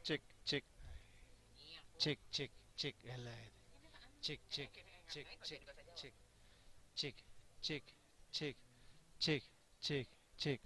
Check, check, check, check, check, hello. Check, check, check, check, check, check, check, check, check, check, check.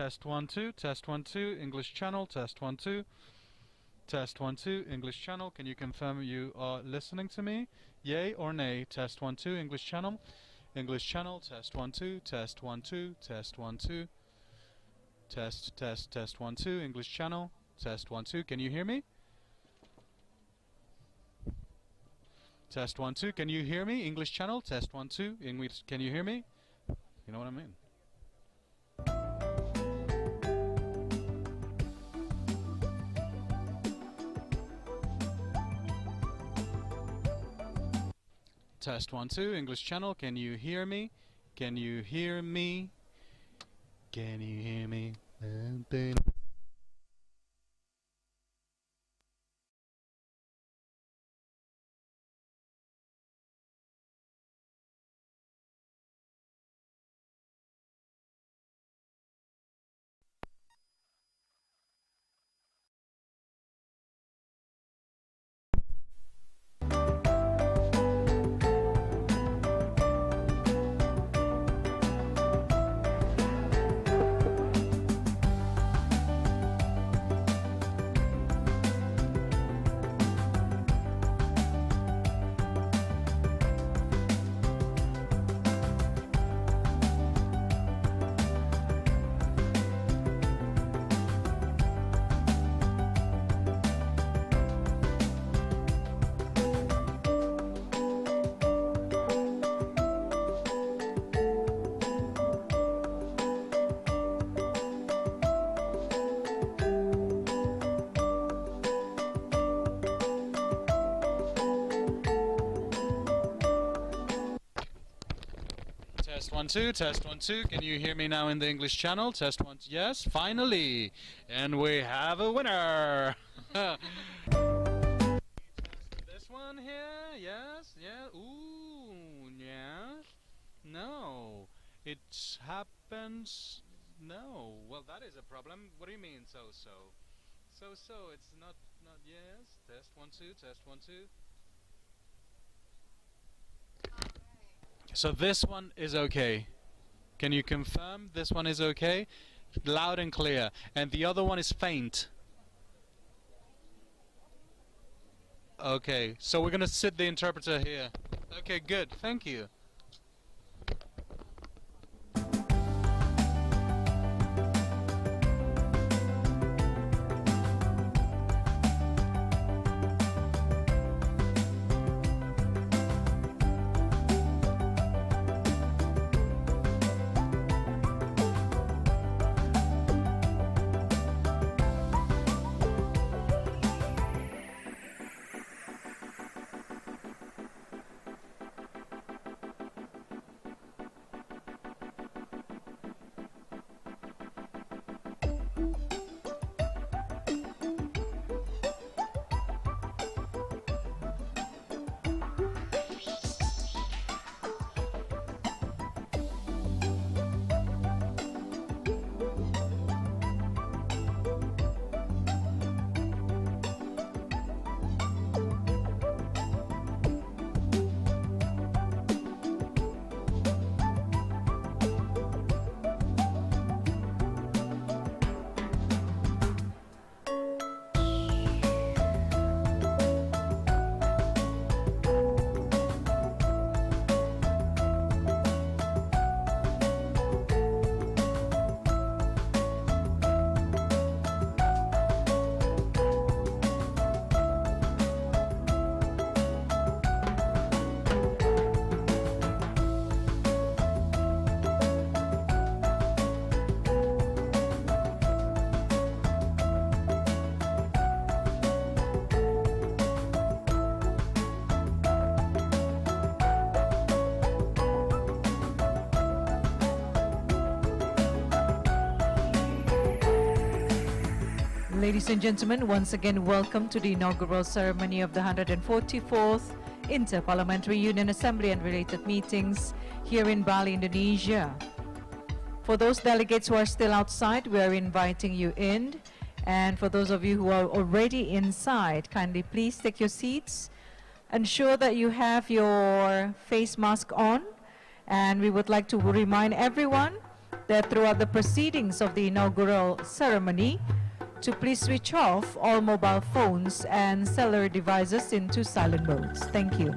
Test 1 2. Test 1 2. English channel. Test 1 2. Test 1 2. English channel. Can you confirm you are listening to me? Yay or nay? Test 1 2. English channel. English channel. Test 1 2. Test 1 2. Test 1 2. Test 1 2. English channel. Test 1 2. Can you hear me? Test 1 2. Can you hear me? English channel. Test 1 2. English. Can you hear me? You know what I mean? Test 1 2. English channel. Can you hear me? Can you hear me? Can you hear me? Test 1 2. Test 1 2. Can you hear me now in the English channel? Test 1 2. Yes, finally, and we have a winner. This one here. Yes. Yeah. Ooh. Yes. No. It happens. No. Well, that is a problem. What do you mean? So. It's not. Yes. Test 1 2. Test 1 2. So this one is okay. Can you confirm this one is okay? Loud and clear. And the other one is faint. Okay, so we're gonna sit the interpreter here. Okay, good. Thank you. Ladies and gentlemen, once again, welcome to the inaugural ceremony of the 144th Inter-Parliamentary Union Assembly and related meetings here in Bali, Indonesia. For those delegates who are still outside, we are inviting you in. And for those of you who are already inside, kindly please take your seats. Ensure that you have your face mask on. And we would like to remind everyone that throughout the proceedings of the inaugural ceremony, to please switch off all mobile phones and cellular devices into silent modes. Thank you.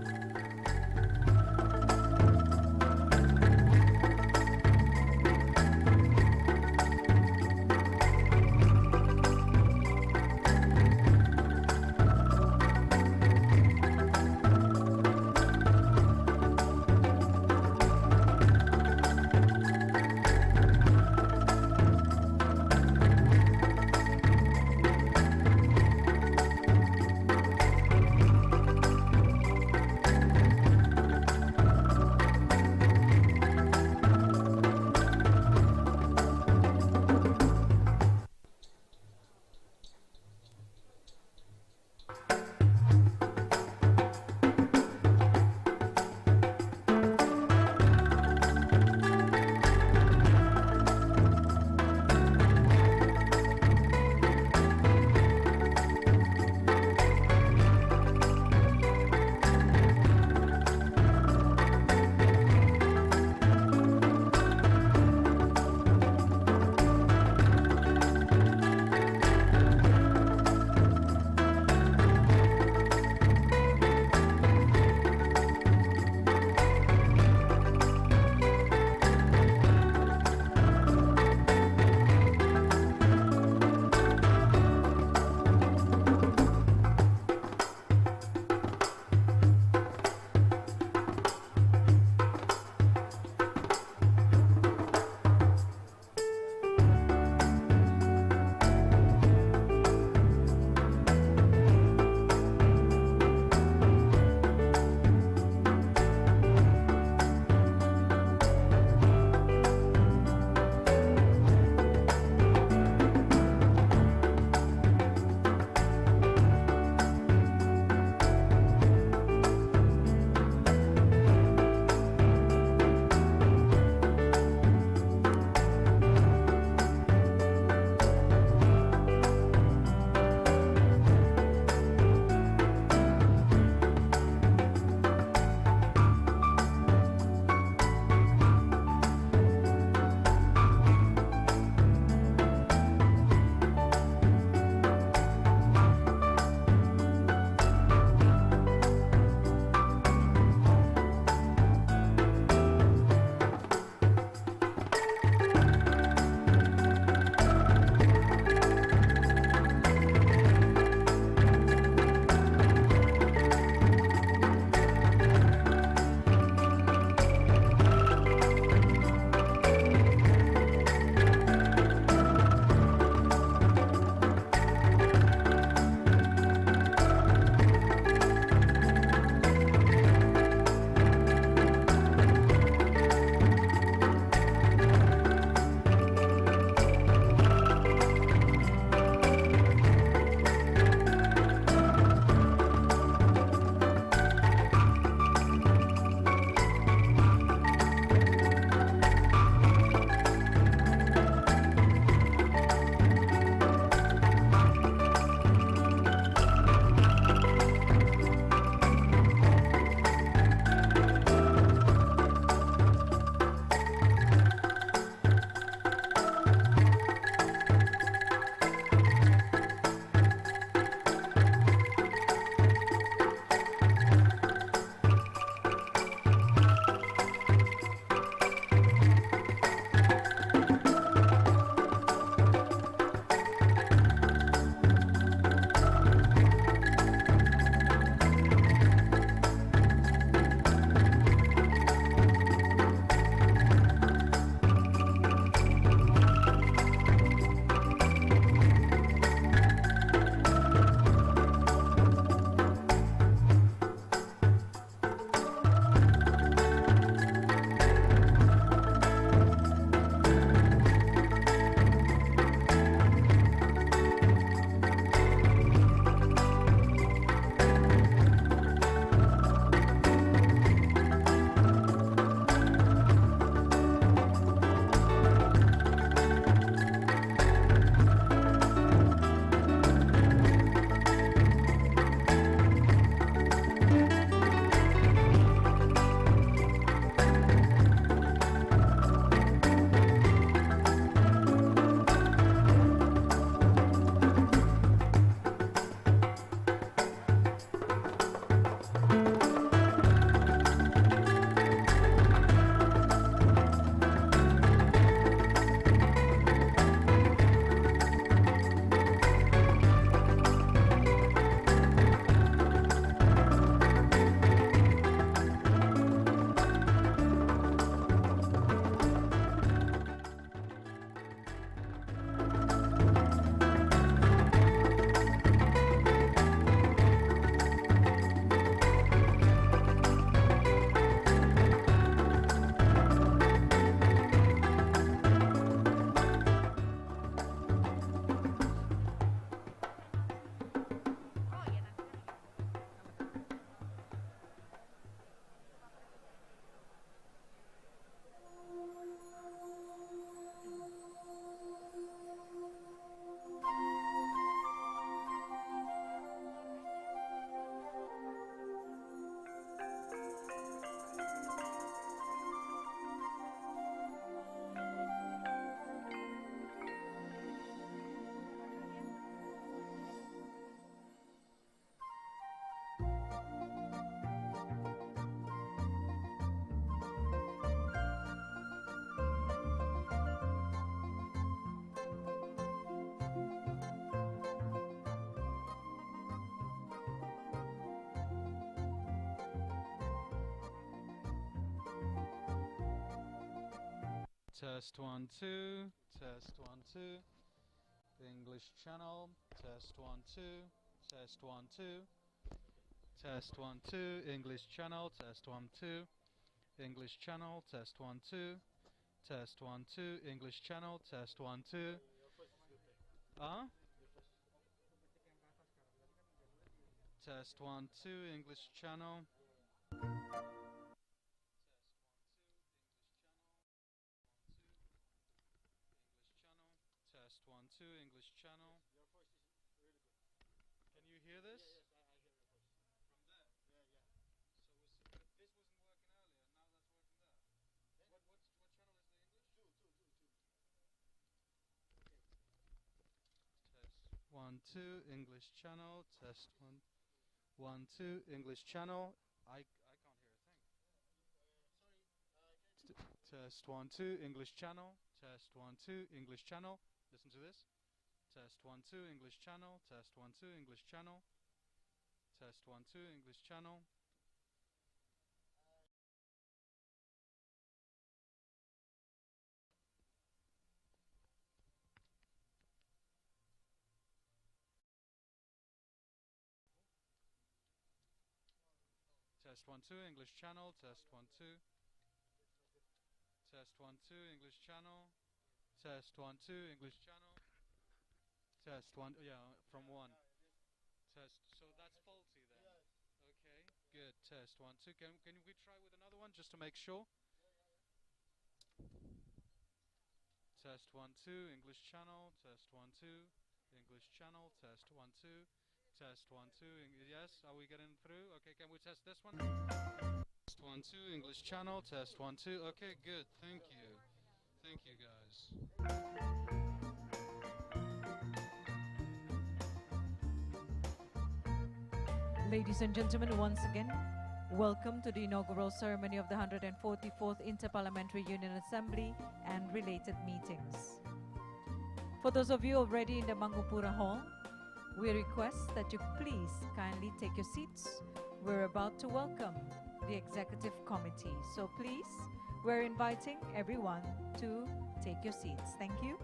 Test 1 2. Test 1 2. English channel. Test 1 2. Test 1 2. Test 1 2. English channel. Test 1 2. English channel. Test 1 2. Test 1 2. English channel. Test 1 2. Test 1 2. English channel. Test 1 2. English channel. Your voice is really good. Can you hear this? Yes, I hear your voice. From there? Yeah. So this wasn't working earlier, now that's working there. What channel is the English? Two. Okay. Test 1 2. English channel. Test 1 1 2. English channel. I can't hear a thing. Sorry. Test 1 2. English channel. Test 1 2. English channel. Listen to this. Test 1 2. English channel. Test 1 2. English channel. Test 1 2. English channel. Test 1 2. English channel. Test 1 2. Test 1 2. English channel. Test 1 2. English channel. Test 1. Yeah, from 1. Test. So that's faulty then. Okay. Good. Test 1 2. Can we try with another one just to make sure? Test 1 2. English channel. Test 1 2. English channel. Test 1 2. Test 1 2. Yes. Are we getting through? Okay. Can we test this one? Test 1 2. English channel. Test 1 2. Okay. Good. Thank you. Thank you, guys. Ladies and gentlemen, once again, welcome to the inaugural ceremony of the 144th Inter-Parliamentary Union Assembly and related meetings. For those of you already in the Mangupura Hall, we request that you please kindly take your seats. We're about to welcome the Executive Committee. So please, we're inviting everyone to take your seats. Thank you.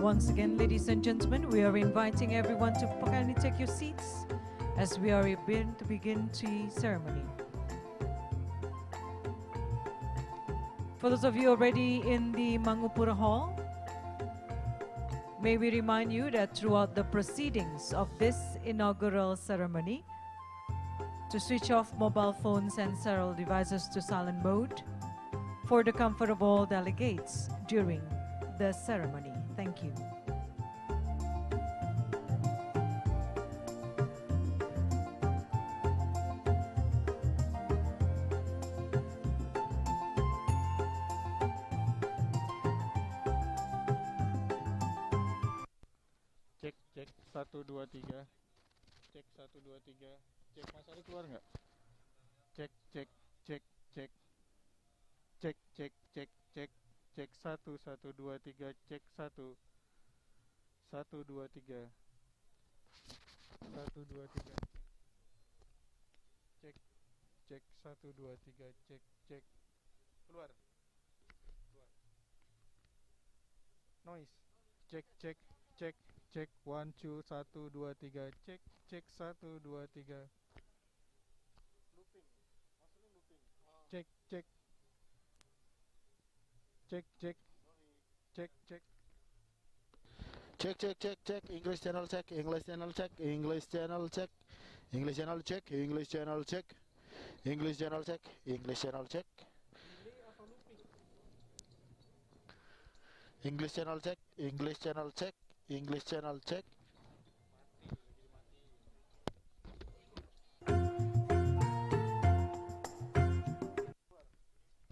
Once again, ladies and gentlemen, we are inviting everyone to kindly take your seats as we are about to begin the ceremony. For those of you already in the Mangupura Hall, may we remind you that throughout the proceedings of this inaugural ceremony, to switch off mobile phones and cellular devices to silent mode for the comfort of all delegates during the ceremony. Thank you. Cek, cek, 1, 2, 3. Cek, 1, 2, 3. Cek, Mas Ari keluar nggak? Cek, cek, cek, cek. Cek, cek, cek, cek. Cek, 1, 1, 2, 3. Cek, 1. 1, 2, 3. 1, 2, 3. Cek, cek, 1, 2, 3. Cek, cek. Keluar. Keluar. Noise. Cek, cek, cek. Cek 1 2 1 2 3 cek cek 1 2 3 looping maksudnya looping cek cek cek cek cek cek Check, check, check, check. English channel check. English channel check. English channel check. English channel check. English channel check. English channel check. English channel check. English channel check. English channel check. English channel check.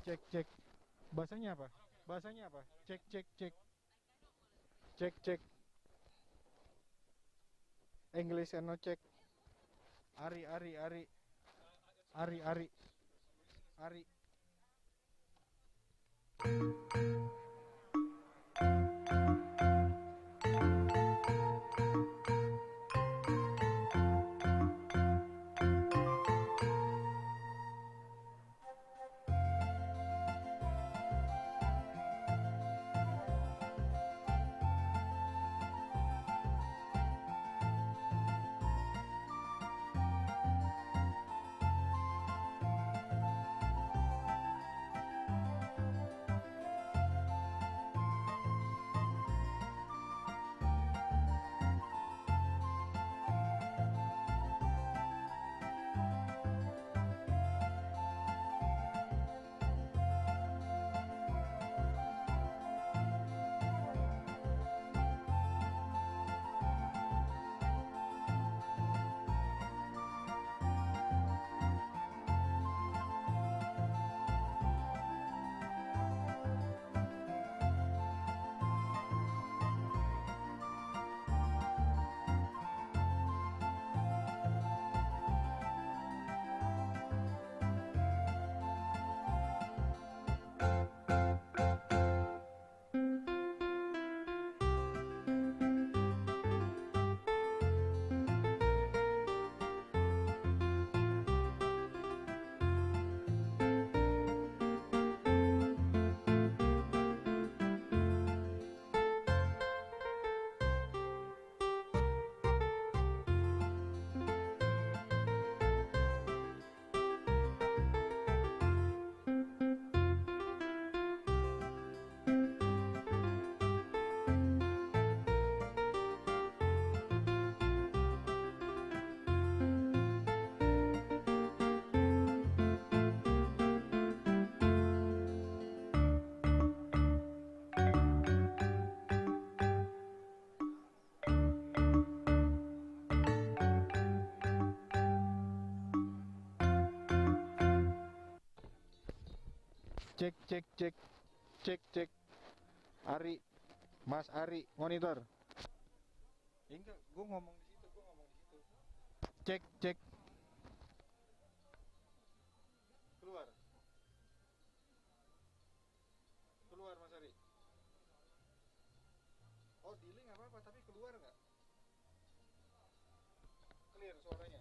cek cek bahasanya apa? Bahasanya apa? Cek cek cek cek cek English channel check. Ari ari ari ari ari ari cek cek cek cek cek Ari Mas Ari monitor enggak gue ngomong di situ cek cek keluar Mas Ari oh delay nggak apa-apa tapi keluar nggak clear suaranya.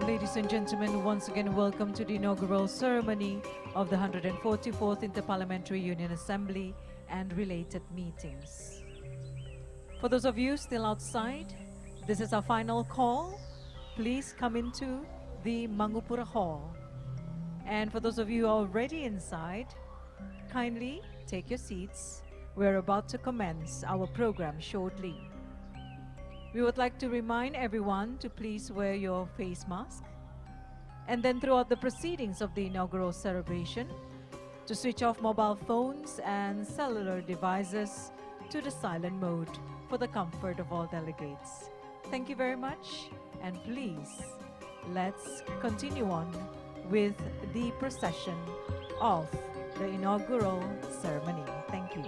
Ladies and gentlemen, once again welcome to the inaugural ceremony of the 144th Interparliamentary Union Assembly and related meetings. For those of you still outside, this is our final call. Please come into the Mangupura Hall. And for those of you already inside, kindly take your seats. We're about to commence our program shortly. We would like to remind everyone to please wear your face mask, and then throughout the proceedings of the inaugural celebration, to switch off mobile phones and cellular devices to the silent mode for the comfort of all delegates. Thank you very much, and please, let's continue on with the procession of the inaugural ceremony. Thank you.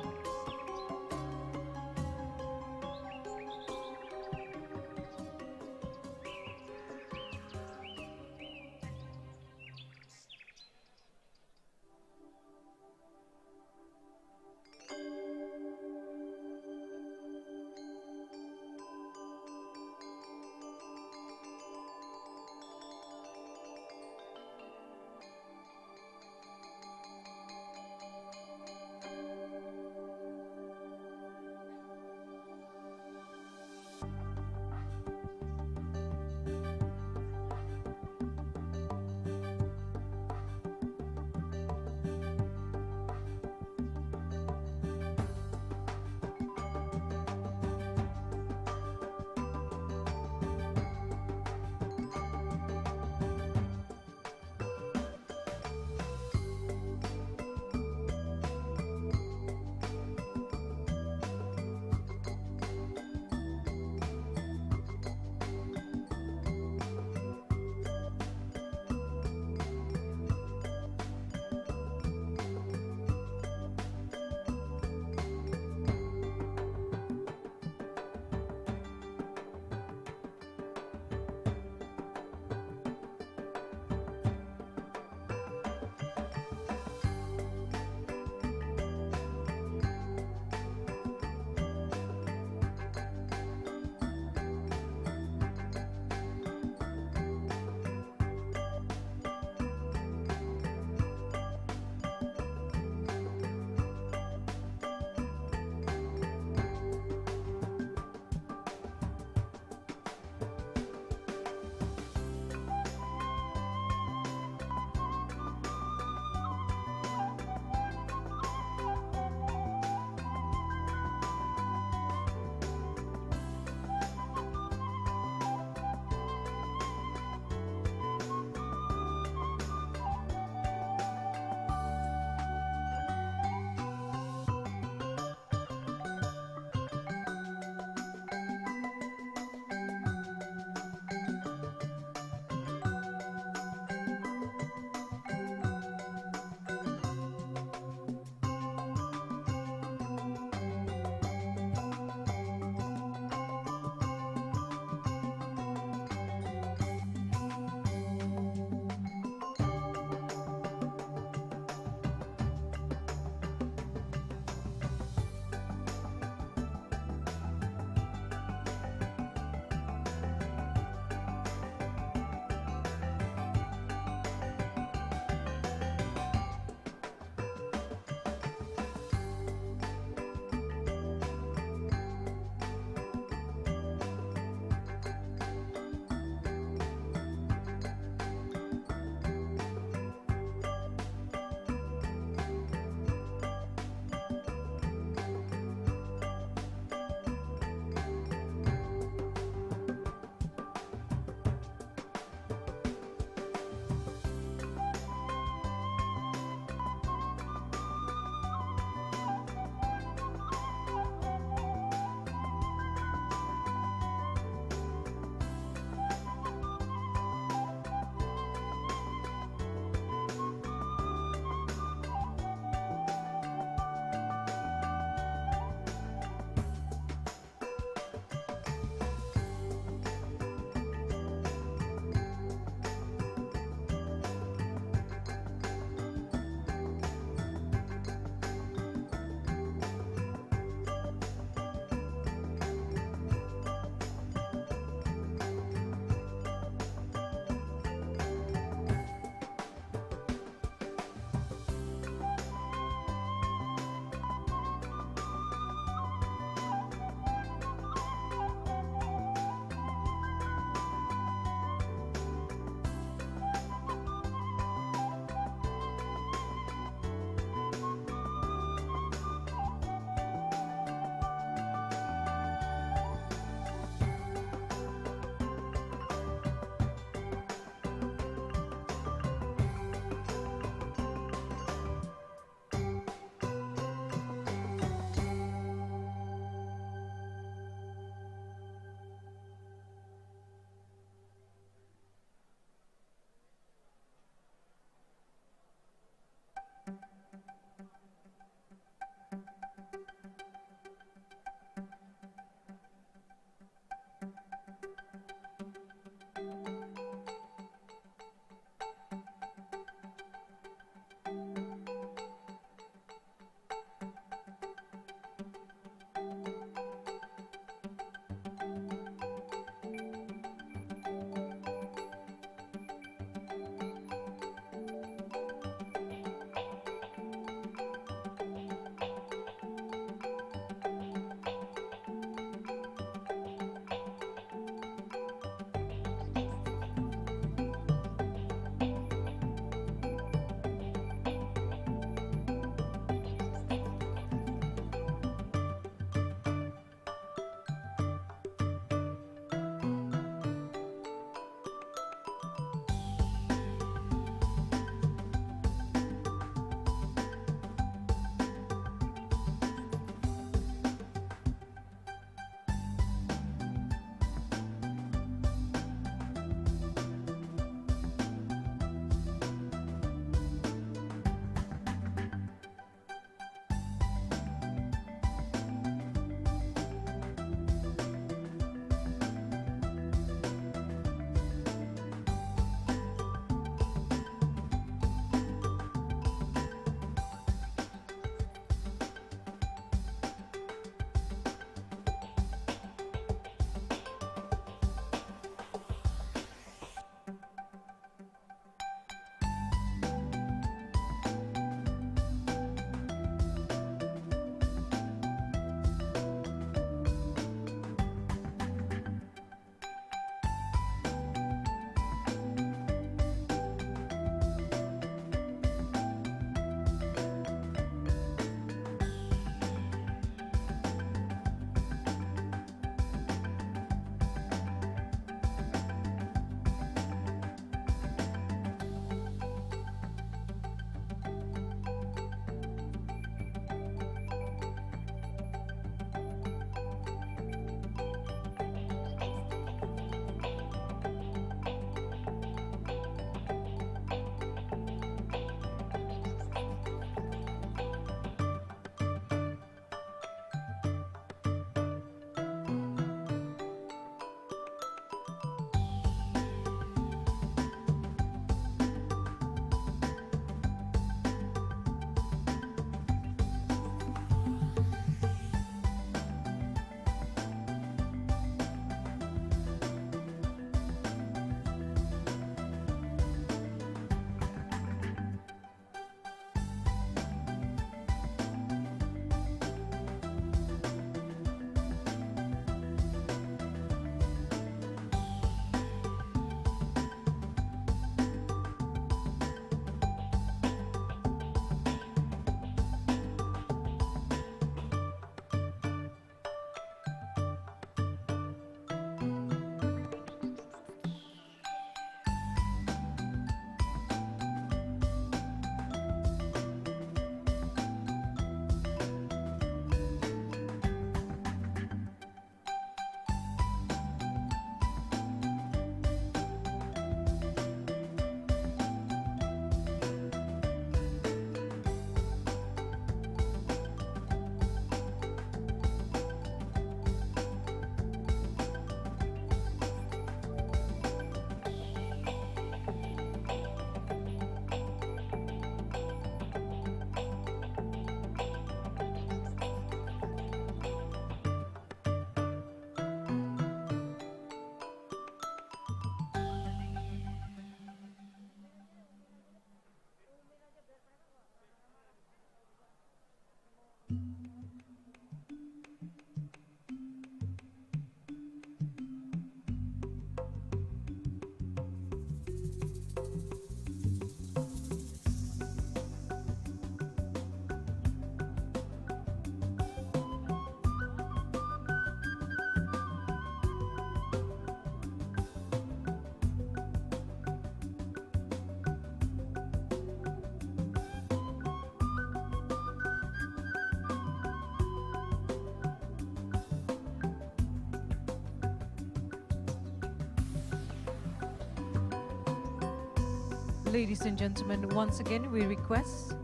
Ladies and gentlemen, once again we request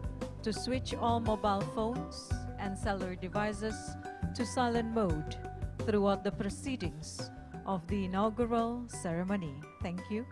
to switch all mobile phones and cellular devices to silent mode throughout the proceedings of the inaugural ceremony. Thank you.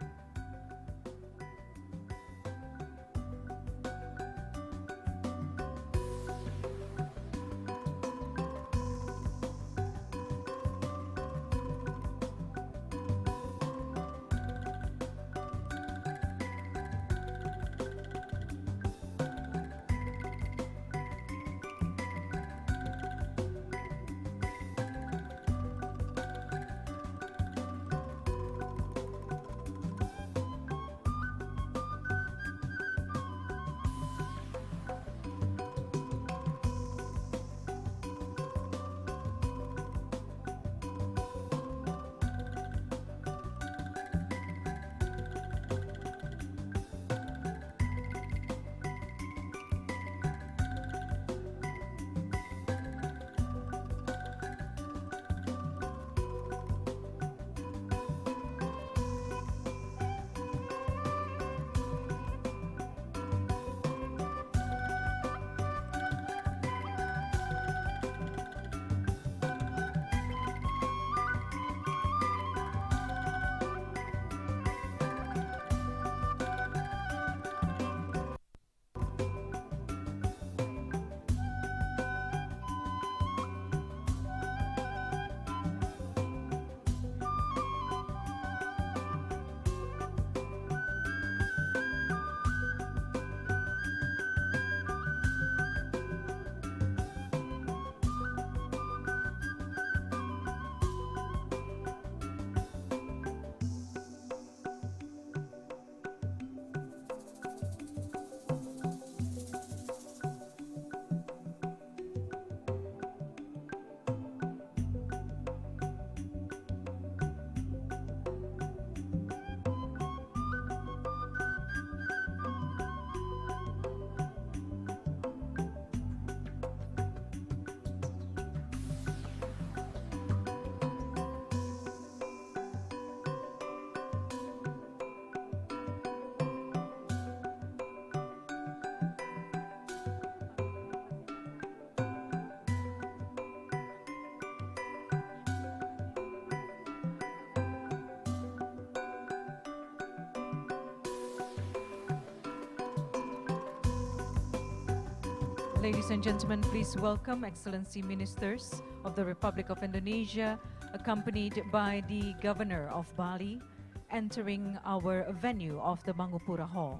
Ladies and gentlemen, please welcome Excellency Ministers of the Republic of Indonesia, accompanied by the Governor of Bali, entering our venue of the Mangupura Hall.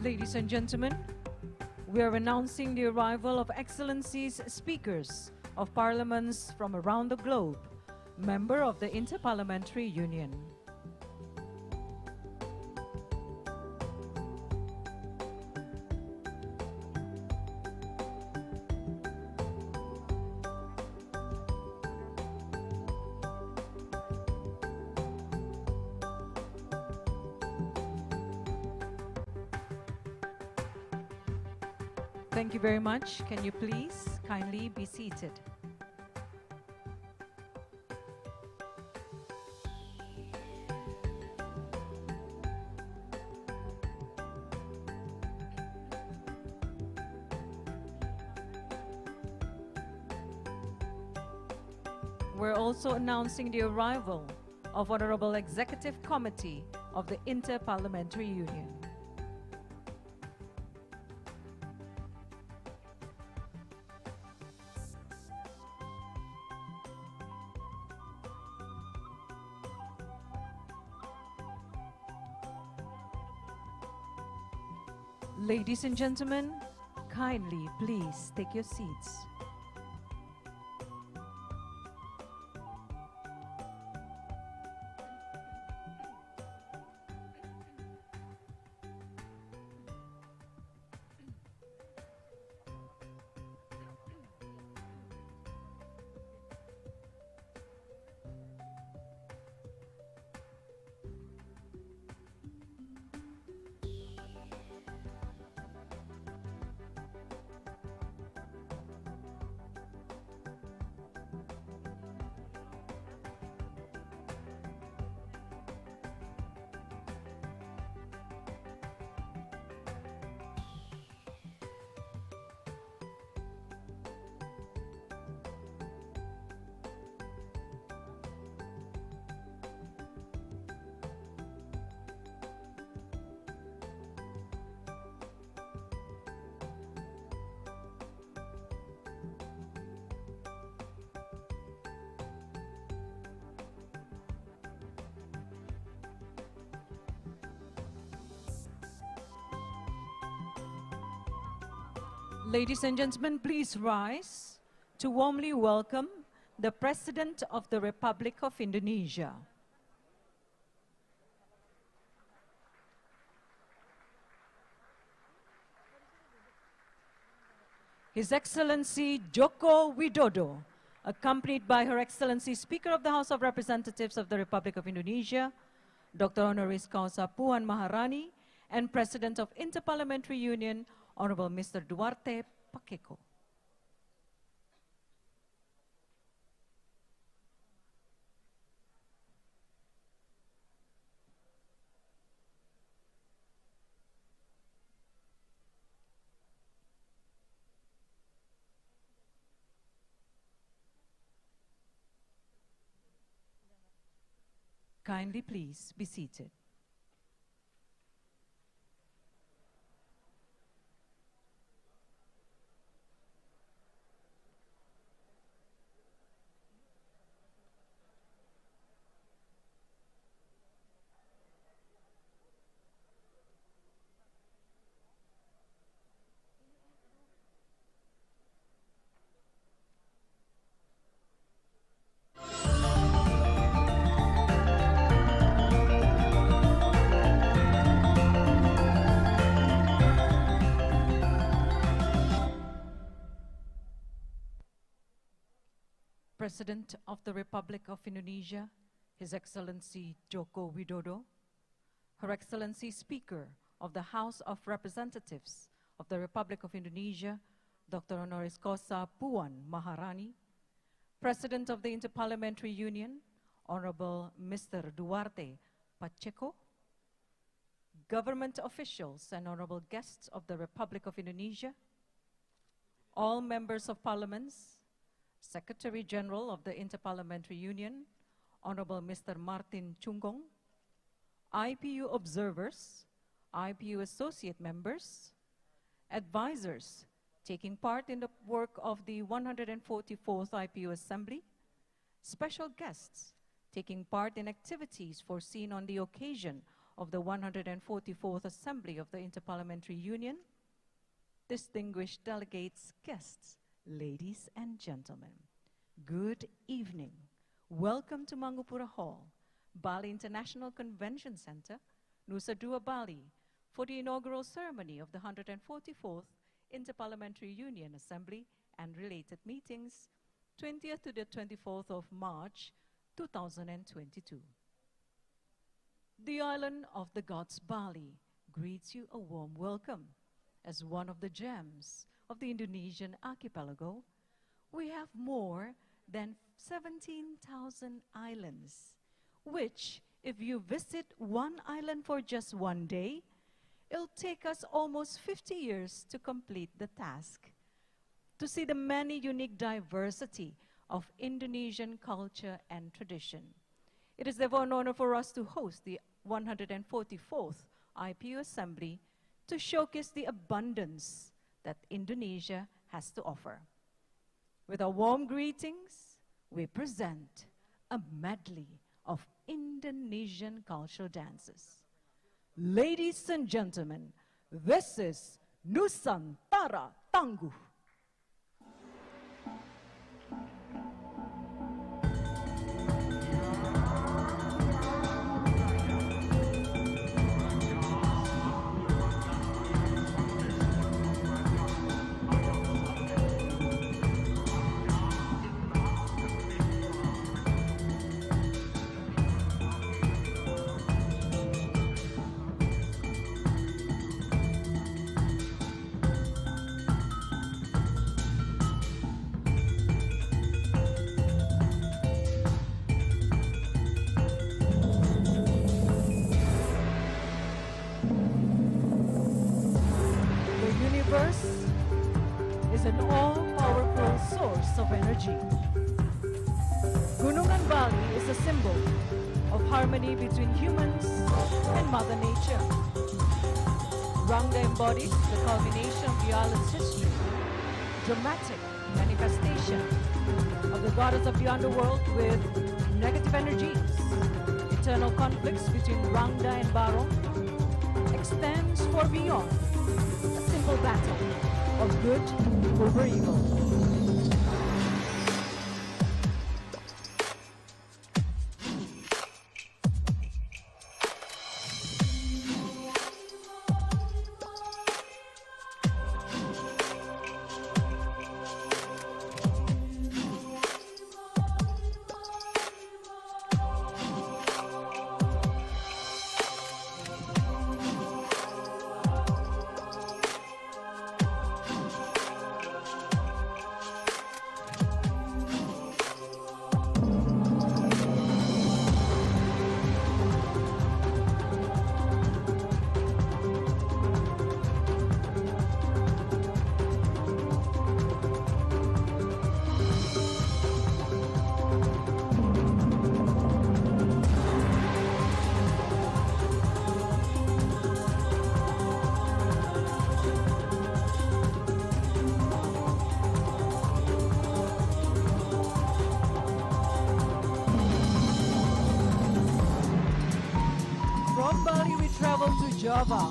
Ladies and gentlemen, we are announcing the arrival of Excellencies Speakers of Parliaments from around the globe, member of the Inter-Parliamentary Union. Thank you very much. Can you please kindly be seated? We're also announcing the arrival of Honorable Executive Committee of the Inter-Parliamentary Union. Ladies and gentlemen, kindly please take your seats. Ladies and gentlemen, please rise to warmly welcome the President of the Republic of Indonesia. His Excellency Joko Widodo, accompanied by Her Excellency Speaker of the House of Representatives of the Republic of Indonesia, Dr. Honoris Causa Puan Maharani, and President of Inter-Parliamentary Union, Honorable Mr. Duarte Pacheco. Kindly please be seated. President of the Republic of Indonesia, His Excellency Joko Widodo, Her Excellency Speaker of the House of Representatives of the Republic of Indonesia, Dr. Honoris Causa Puan Maharani, President of the Inter-Parliamentary Union, Honorable Mr. Duarte Pacheco, government officials and honorable guests of the Republic of Indonesia, all members of parliaments, Secretary General of the Inter-Parliamentary Union, Honorable Mr. Martin Chungong, IPU observers, IPU associate members, advisors taking part in the work of the 144th IPU Assembly, special guests taking part in activities foreseen on the occasion of the 144th Assembly of the Inter-Parliamentary Union, distinguished delegates, guests, ladies and gentlemen, good evening. Welcome to Mangupura Hall, Bali International Convention Center, Nusa-Dua, Bali, for the inaugural ceremony of the 144th Inter-Parliamentary Union Assembly and related meetings, 20th to the 24th of March, 2022. The island of the gods Bali greets you a warm welcome as one of the gems of the Indonesian archipelago, we have more than 17,000 islands, which, if you visit one island for just one day, it'll take us almost 50 years to complete the task, to see the many unique diversity of Indonesian culture and tradition. It is therefore an honor for us to host the 144th IPU Assembly to showcase the abundance that Indonesia has to offer. With our warm greetings, we present a medley of Indonesian cultural dances. Ladies and gentlemen, this is Nusantara Tangguh. Is an all-powerful source of energy. Gunung and Bali is a symbol of harmony between humans and Mother Nature. Rangda embodies the culmination of the island's history, dramatic manifestation of the goddess of the underworld with negative energies. Eternal conflicts between Rangda and Barong extends far beyond a simple battle of good over evil. Java.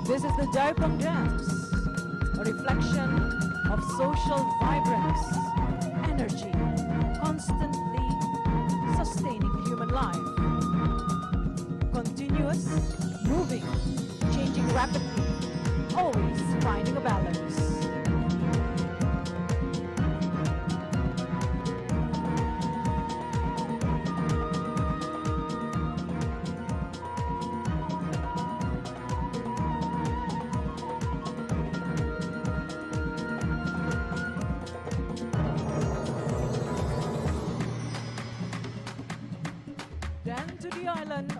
This is the Daipong dance, a reflection of social vibrance, energy, constantly sustaining human life. Continuous, moving, changing rapidly, always finding a balance.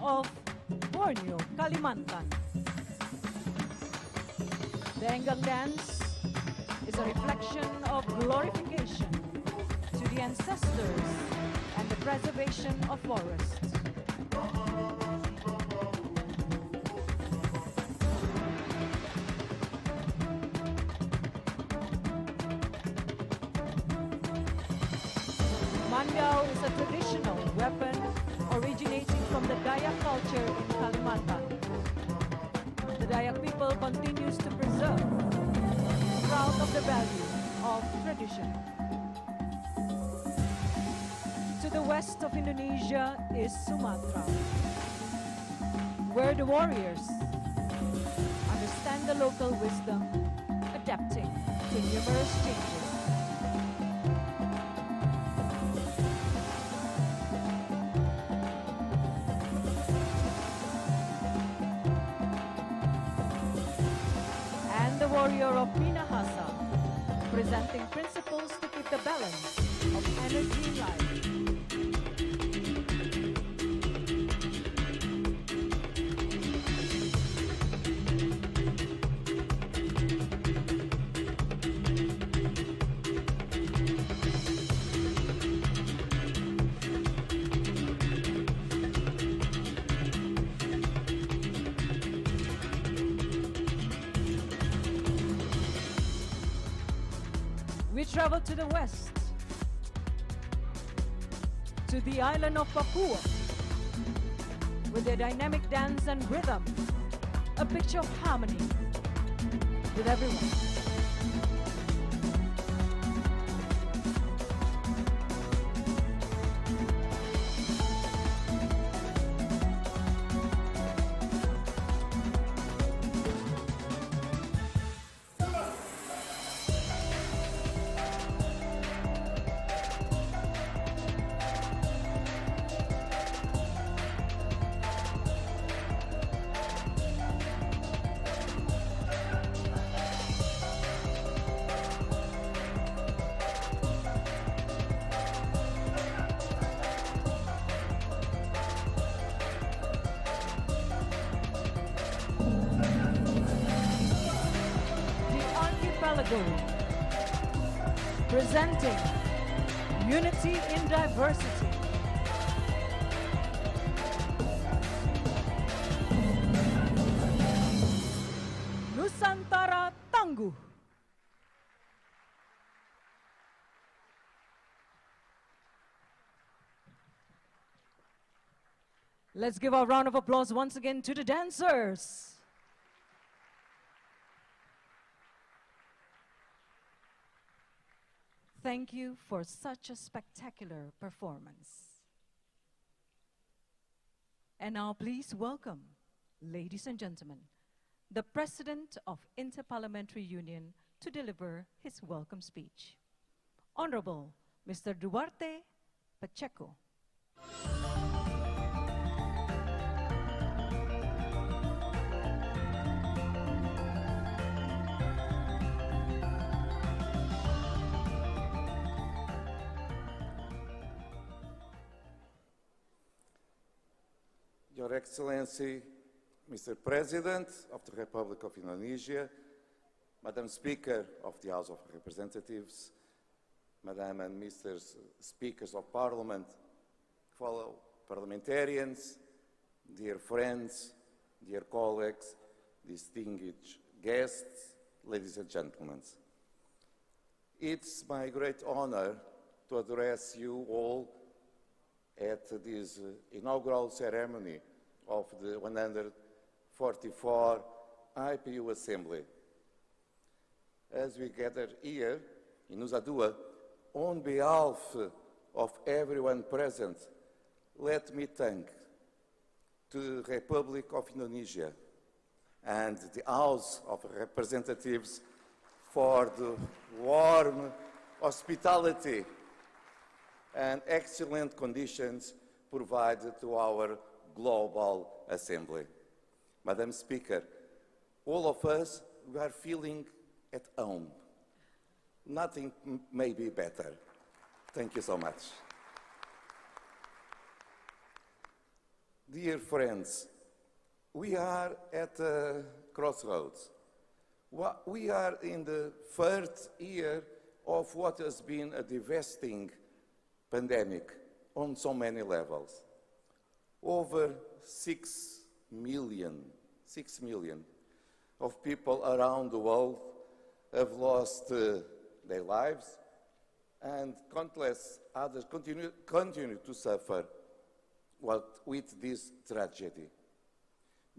Of Borneo, Kalimantan. The Enggang dance is a reflection of glorification to the ancestors and the preservation of forests. Mandau is a traditional weapon originating from the Dayak culture in Kalimantan. The Dayak people continues to preserve, proud of the value of tradition. To the west of Indonesia is Sumatra, where the warriors understand the local wisdom, adapting to numerous changes. Warrior of Minahasa presenting principles to keep the balance of energy in life. We travel to the west, to the island of Papua, with their dynamic dance and rhythm, a picture of harmony with everyone. Presenting unity in diversity. Nusantara Tangguh. Let's give a round of applause once again to the dancers. Thank you for such a spectacular performance. And now please welcome, ladies and gentlemen, the President of Inter-Parliamentary Union to deliver his welcome speech. Honorable Mr. Duarte Pacheco. Your Excellency, Mr. President of the Republic of Indonesia, Madam Speaker of the House of Representatives, Madam and Mr. Speakers of Parliament, fellow parliamentarians, dear friends, dear colleagues, distinguished guests, ladies and gentlemen. It's my great honor to address you all at this inaugural ceremony of the 144 IPU Assembly. As we gather here in Nusa-Dua, on behalf of everyone present, let me thank the Republic of Indonesia and the House of Representatives for the warm hospitality and excellent conditions provided to our global assembly. Madam Speaker, all of us, we are feeling at home. Nothing may be better. Thank you so much. Dear friends, we are at a crossroads. We are in the first year of what has been a devastating pandemic on so many levels. Over 6 million of people around the world have lost their lives, and countless others continue to suffer with this tragedy.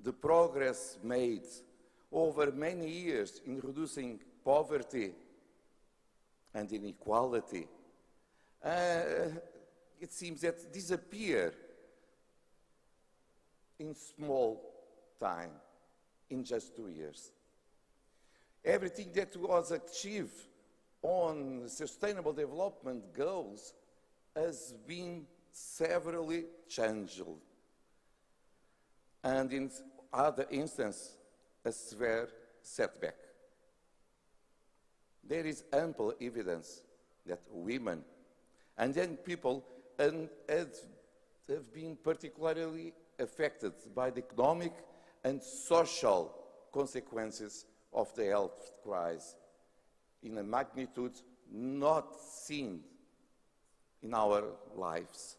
The progress made over many years in reducing poverty and inequality, it seems that disappear in small time, in just 2 years. Everything that was achieved on sustainable development goals has been severely changed, and in other instances, a severe setback. there is ample evidence that women and young people have been particularly affected by the economic and social consequences of the health crisis in a magnitude not seen in our lives.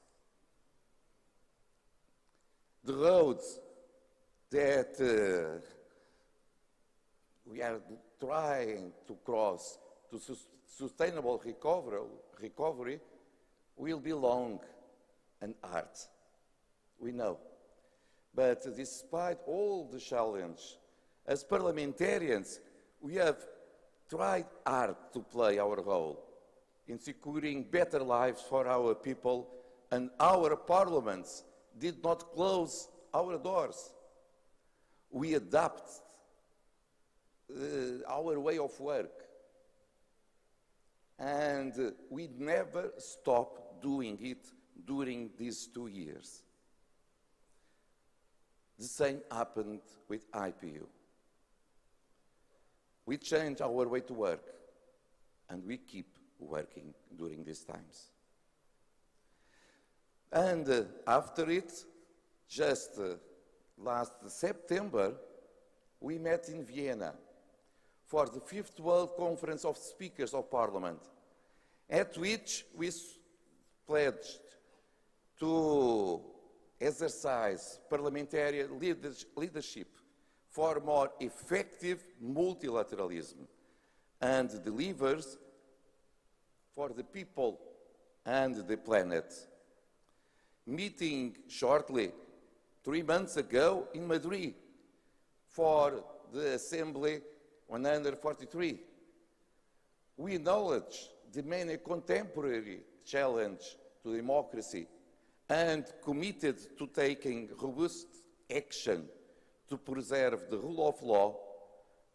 The roads that we are trying to cross to sustainable recovery will be long and hard, we know. But despite all the challenge, as parliamentarians, we have tried hard to play our role in securing better lives for our people, and our parliaments did not close our doors. We adapt our way of work, and we never stopped doing it during these 2 years. The same happened with IPU. We changed our way to work, and we keep working during these times. And after it, just last September, we met in Vienna for the 5th World Conference of Speakers of Parliament, at which we pledged to exercise parliamentary leadership for more effective multilateralism and delivers for the people and the planet. Meeting shortly 3 months ago in Madrid for the Assembly 143. We acknowledge the many contemporary challenges to democracy and committed to taking robust action to preserve the rule of law,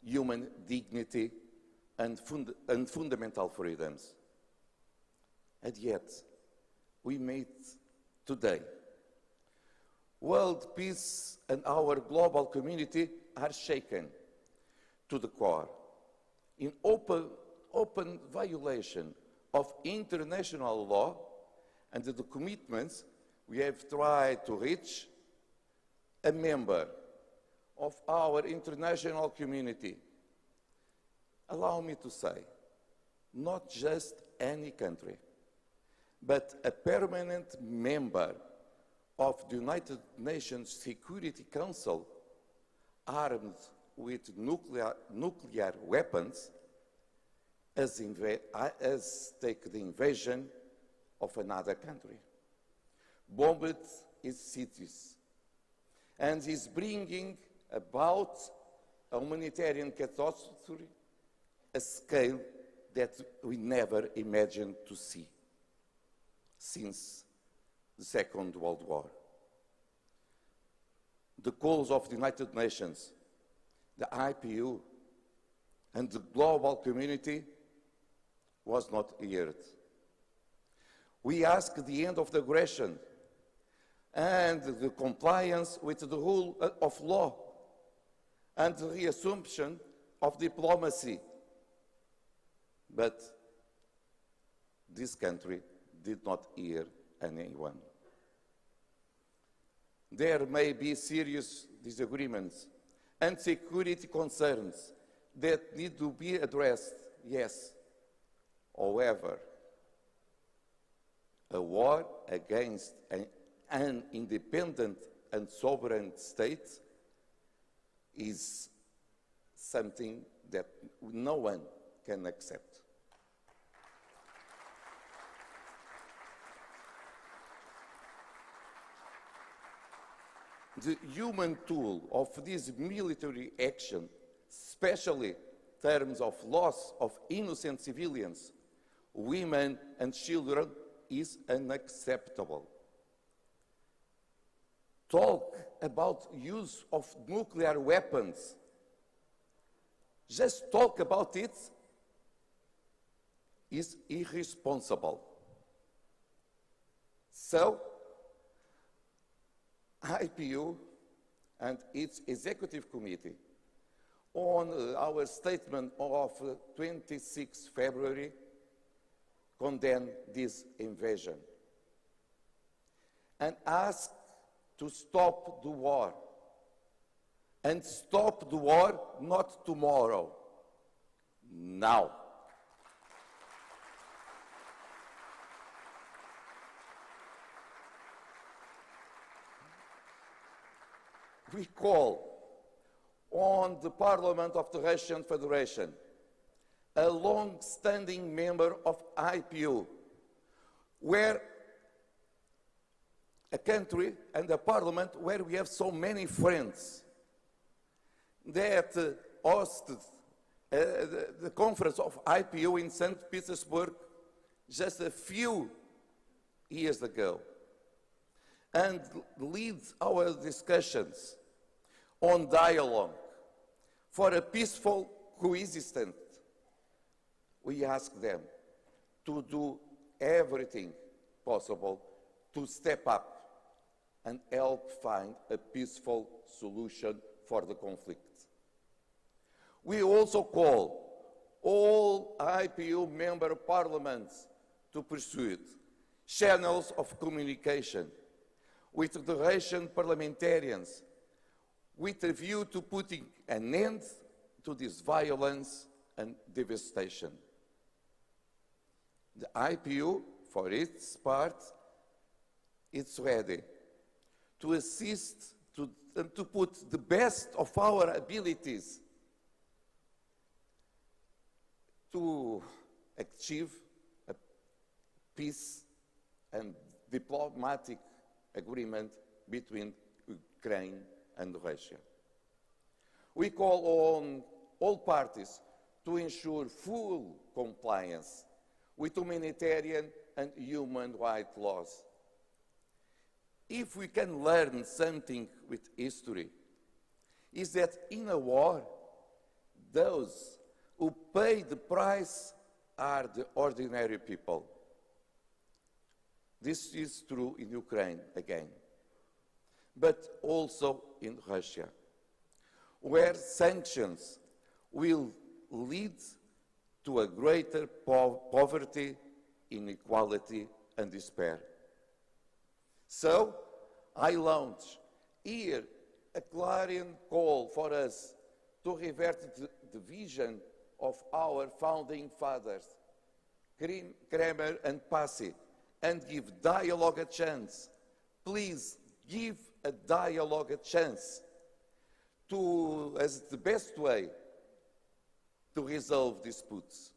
human dignity, and fundamental freedoms. And yet, we meet today. World peace and our global community are shaken to the core in open violation of international law and the commitments we have tried to reach. A member of our international community, allow me to say, not just any country, but a permanent member of the United Nations Security Council, armed with nuclear weapons, as take the invasion of another country, bombed its cities, and is bringing about a humanitarian catastrophe, a scale that we never imagined to see since the Second World War. The calls of the United Nations, the IPU, and the global community was not heard. We asked the end of the aggression and the compliance with the rule of law and the reassumption of diplomacy. But this country did not hear anyone. There may be serious disagreements and security concerns that need to be addressed, yes. However, a war against an independent and sovereign state is something that no one can accept. The human tool of this military action, especially in terms of loss of innocent civilians, women and children, is unacceptable. Talk about use of nuclear weapons. Just talk about it is irresponsible. So, IPU and its executive committee on our statement of 26 February condemned this invasion and asked to stop the war. And stop the war not tomorrow, now. We call on the Parliament of the Russian Federation, a long-standing member of IPU, where a country and a parliament where we have so many friends, that hosted the conference of IPU in St. Petersburg just a few years ago, and leads our discussions on dialogue for a peaceful coexistence. We ask them to do everything possible to step up and help find a peaceful solution for the conflict. We also call all IPU member parliaments to pursue channels of communication with the Russian parliamentarians with a view to putting an end to this violence and devastation. The IPU, for its part, is ready to assist and to put the best of our abilities to achieve a peace and diplomatic agreement between Ukraine and Russia. We call on all parties to ensure full compliance with humanitarian and human rights laws. If we can learn something with history, is that in a war, those who pay the price are the ordinary people. This is true in Ukraine again, but also in Russia, where sanctions will lead to a greater poverty, inequality, and despair. So, I launch here a clarion call for us to revert the vision of our founding fathers, Kremer and Passy, and give dialogue a chance. Please give a dialogue a chance as the best way to resolve disputes.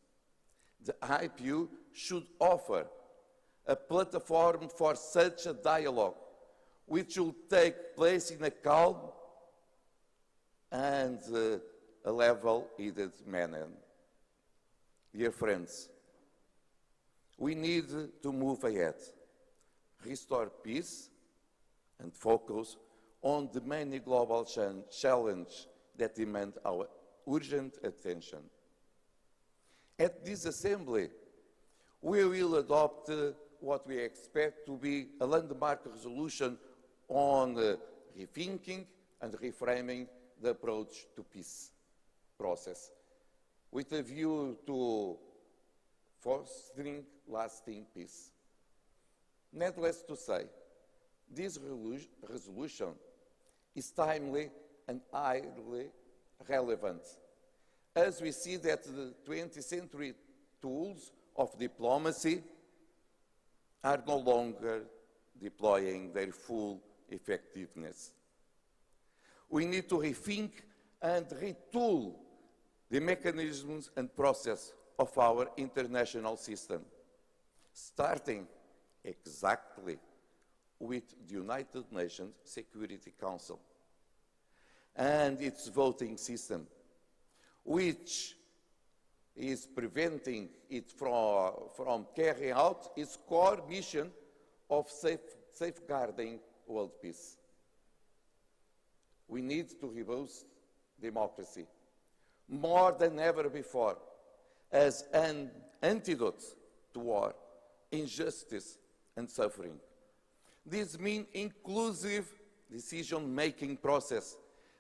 The IPU should offer a platform for such a dialogue, which will take place in a calm and a level-headed manner. Dear friends, we need to move ahead, restore peace, and focus on the many global challenges that demand our urgent attention. At this Assembly, we will adopt what we expect to be a landmark resolution on rethinking and reframing the approach to peace process, with a view to fostering lasting peace. Needless to say, this resolution is timely and highly relevant, as we see that the 20th century tools of diplomacy are no longer deploying their full effectiveness. We need to rethink and retool the mechanisms and process of our international system, starting exactly with the United Nations Security Council and its voting system, which is preventing it from carrying out its core mission of safeguarding world peace. We need to reboost democracy more than ever before as an antidote to war, injustice, and suffering. This means inclusive decision-making process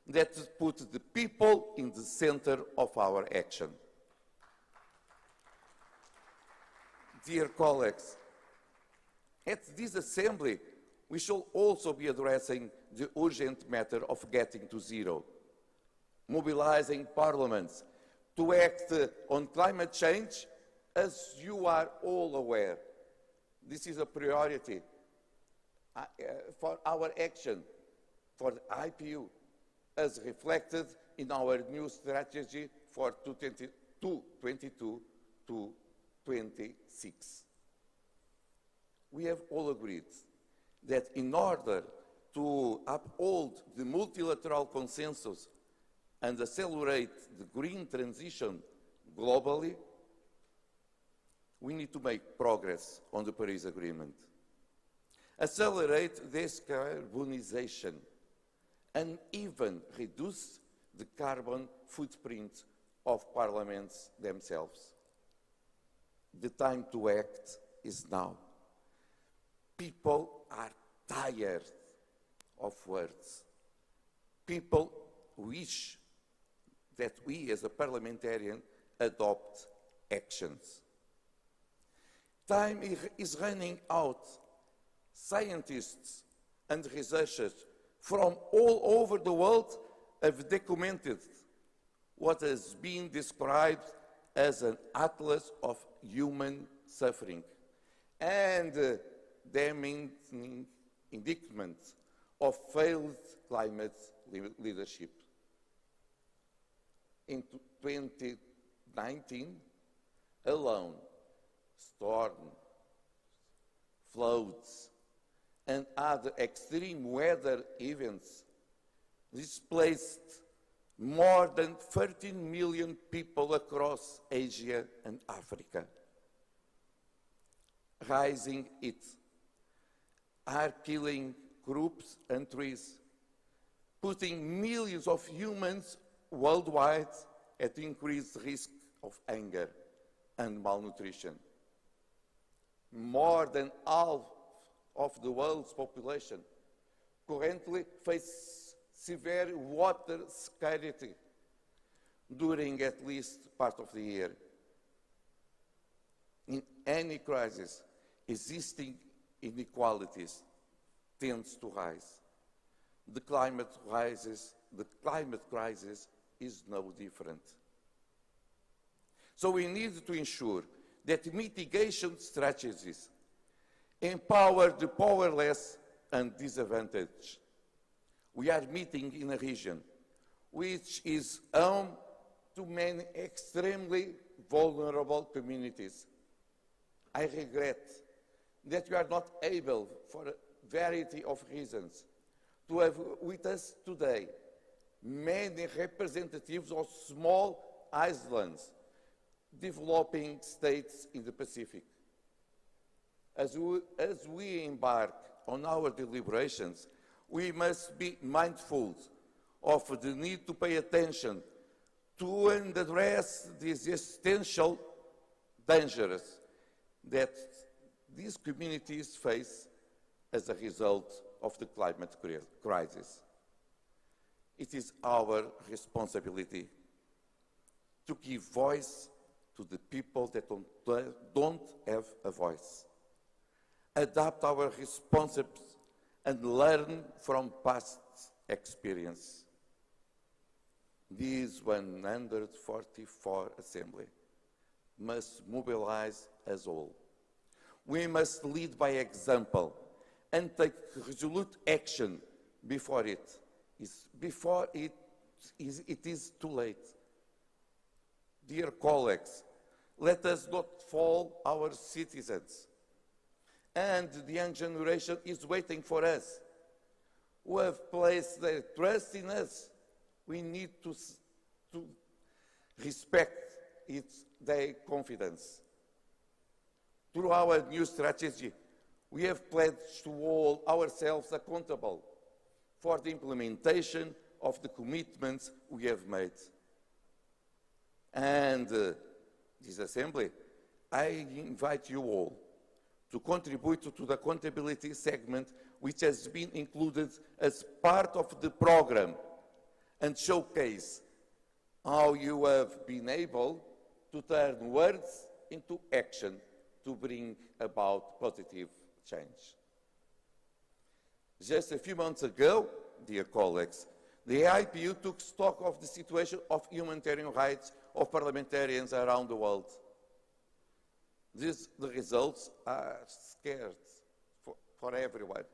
that put the people in the center of our action. Dear colleagues, at this assembly, we shall also be addressing the urgent matter of getting to zero, mobilizing parliaments to act on climate change. As you are all aware, this is a priority for our action, for the IPU, as reflected in our new strategy for 2022 to 26. We have all agreed that in order to uphold the multilateral consensus and accelerate the green transition globally, we need to make progress on the Paris Agreement, accelerate decarbonization, and even reduce the carbon footprint of parliaments themselves. The time to act is now. People are tired of words. People wish that we as a parliamentarian adopt actions. Time is running out. Scientists and researchers from all over the world have documented what has been described as an atlas of human suffering and damning indictment of failed climate leadership. In 2019 alone, storms, floods, and other extreme weather events displaced more than 13 million people across Asia and Africa. Rising heat are killing groups and trees, putting millions of humans worldwide at increased risk of hunger and malnutrition. More than half of the world's population currently face severe water scarcity during at least part of the year. In any crisis, existing inequalities tends to rise. The climate crisis is no different. So we need to ensure that mitigation strategies empower the powerless and disadvantaged. We are meeting in a region which is home to many extremely vulnerable communities. I regret that we are not able, for a variety of reasons, to have with us today many representatives of small islands, developing states in the Pacific. As we embark on our deliberations, we must be mindful of the need to pay attention to and address the existential dangers that these communities face as a result of the climate crisis. It is our responsibility to give voice to the people that don't have a voice, adapt our responses and learn from past experience. This 144 Assembly must mobilize us all. We must lead by example and take resolute action before it is too late. Dear colleagues, let us not fool our citizens. And the young generation is waiting for us, who have placed their trust in us. We need to respect their confidence. Through our new strategy, we have pledged to hold ourselves accountable for the implementation of the commitments we have made. And this Assembly, I invite you all to contribute to the accountability segment which has been included as part of the program and showcase how you have been able to turn words into action to bring about positive change. Just a few months ago, dear colleagues, the IPU took stock of the situation of humanitarian rights of parliamentarians around the world. The results are scarce for everyone.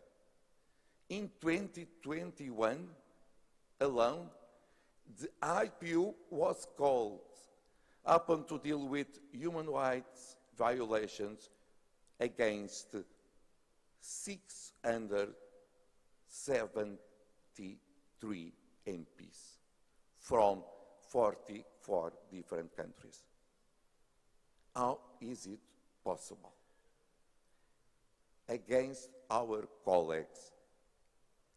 In 2021 alone, the IPU was called upon to deal with human rights violations against 673 MPs from 44 different countries. How is it possible? Against our colleagues,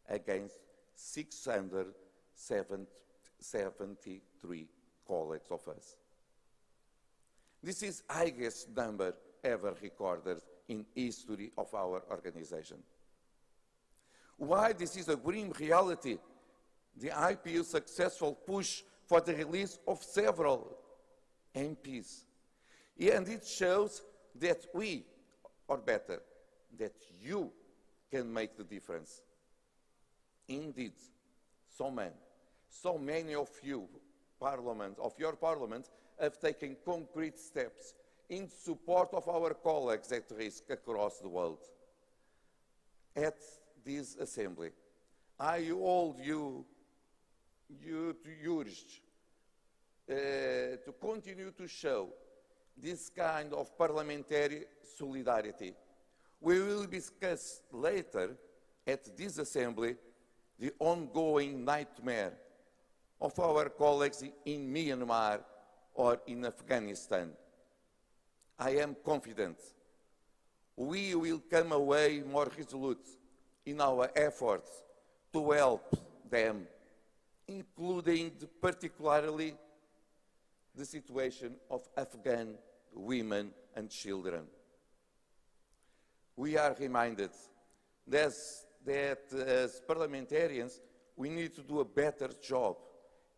against 673 colleagues of us. This is the highest number ever recorded in history of our organization. Why this is a grim reality, the IPU's successful push for the release of several MPs. And it shows that we, or better, that you can make the difference. Indeed, so many of you, of your parliament, have taken concrete steps in support of our colleagues at risk across the world. At this assembly, I hold you urged to continue to show this kind of parliamentary solidarity. We will discuss later at this assembly the ongoing nightmare of our colleagues in Myanmar or in Afghanistan. I am confident we will come away more resolute in our efforts to help them, including particularly the situation of Afghan women and children. We are reminded that as parliamentarians, we need to do a better job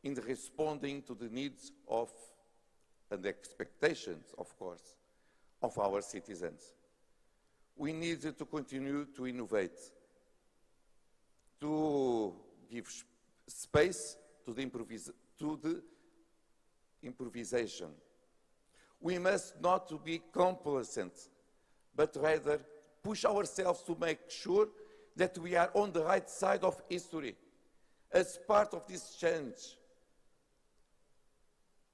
in responding to the needs of and the expectations, of course, of our citizens. We need to continue to innovate, to give space to the improvisation. We must not be complacent, but rather push ourselves to make sure that we are on the right side of history. As part of this change,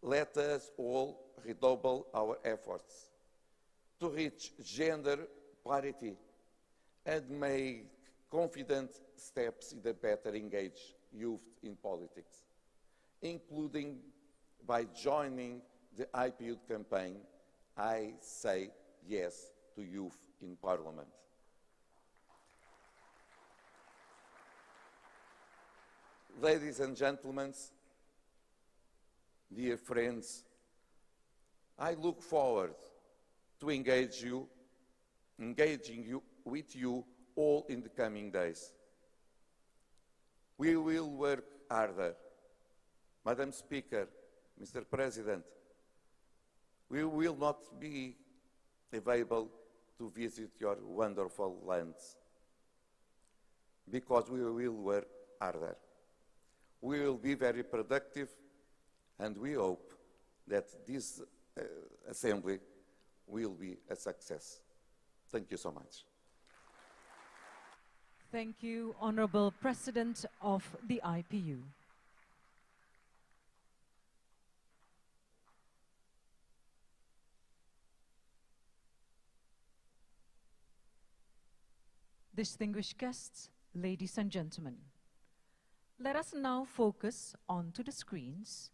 let us all redouble our efforts to reach gender parity and make confident steps in the better engage youth in politics, including by joining the IPU campaign, I Say Yes to Youth in Parliament. Ladies and gentlemen, dear friends, I look forward to engaging with you all in the coming days. We will work harder. Madam Speaker, Mr. President, we will not be available to visit your wonderful lands because we will work harder. We will be very productive, and we hope that this assembly will be a success. Thank you so much. Thank you, Honorable President of the IPU. Distinguished guests, ladies and gentlemen, let us now focus onto the screens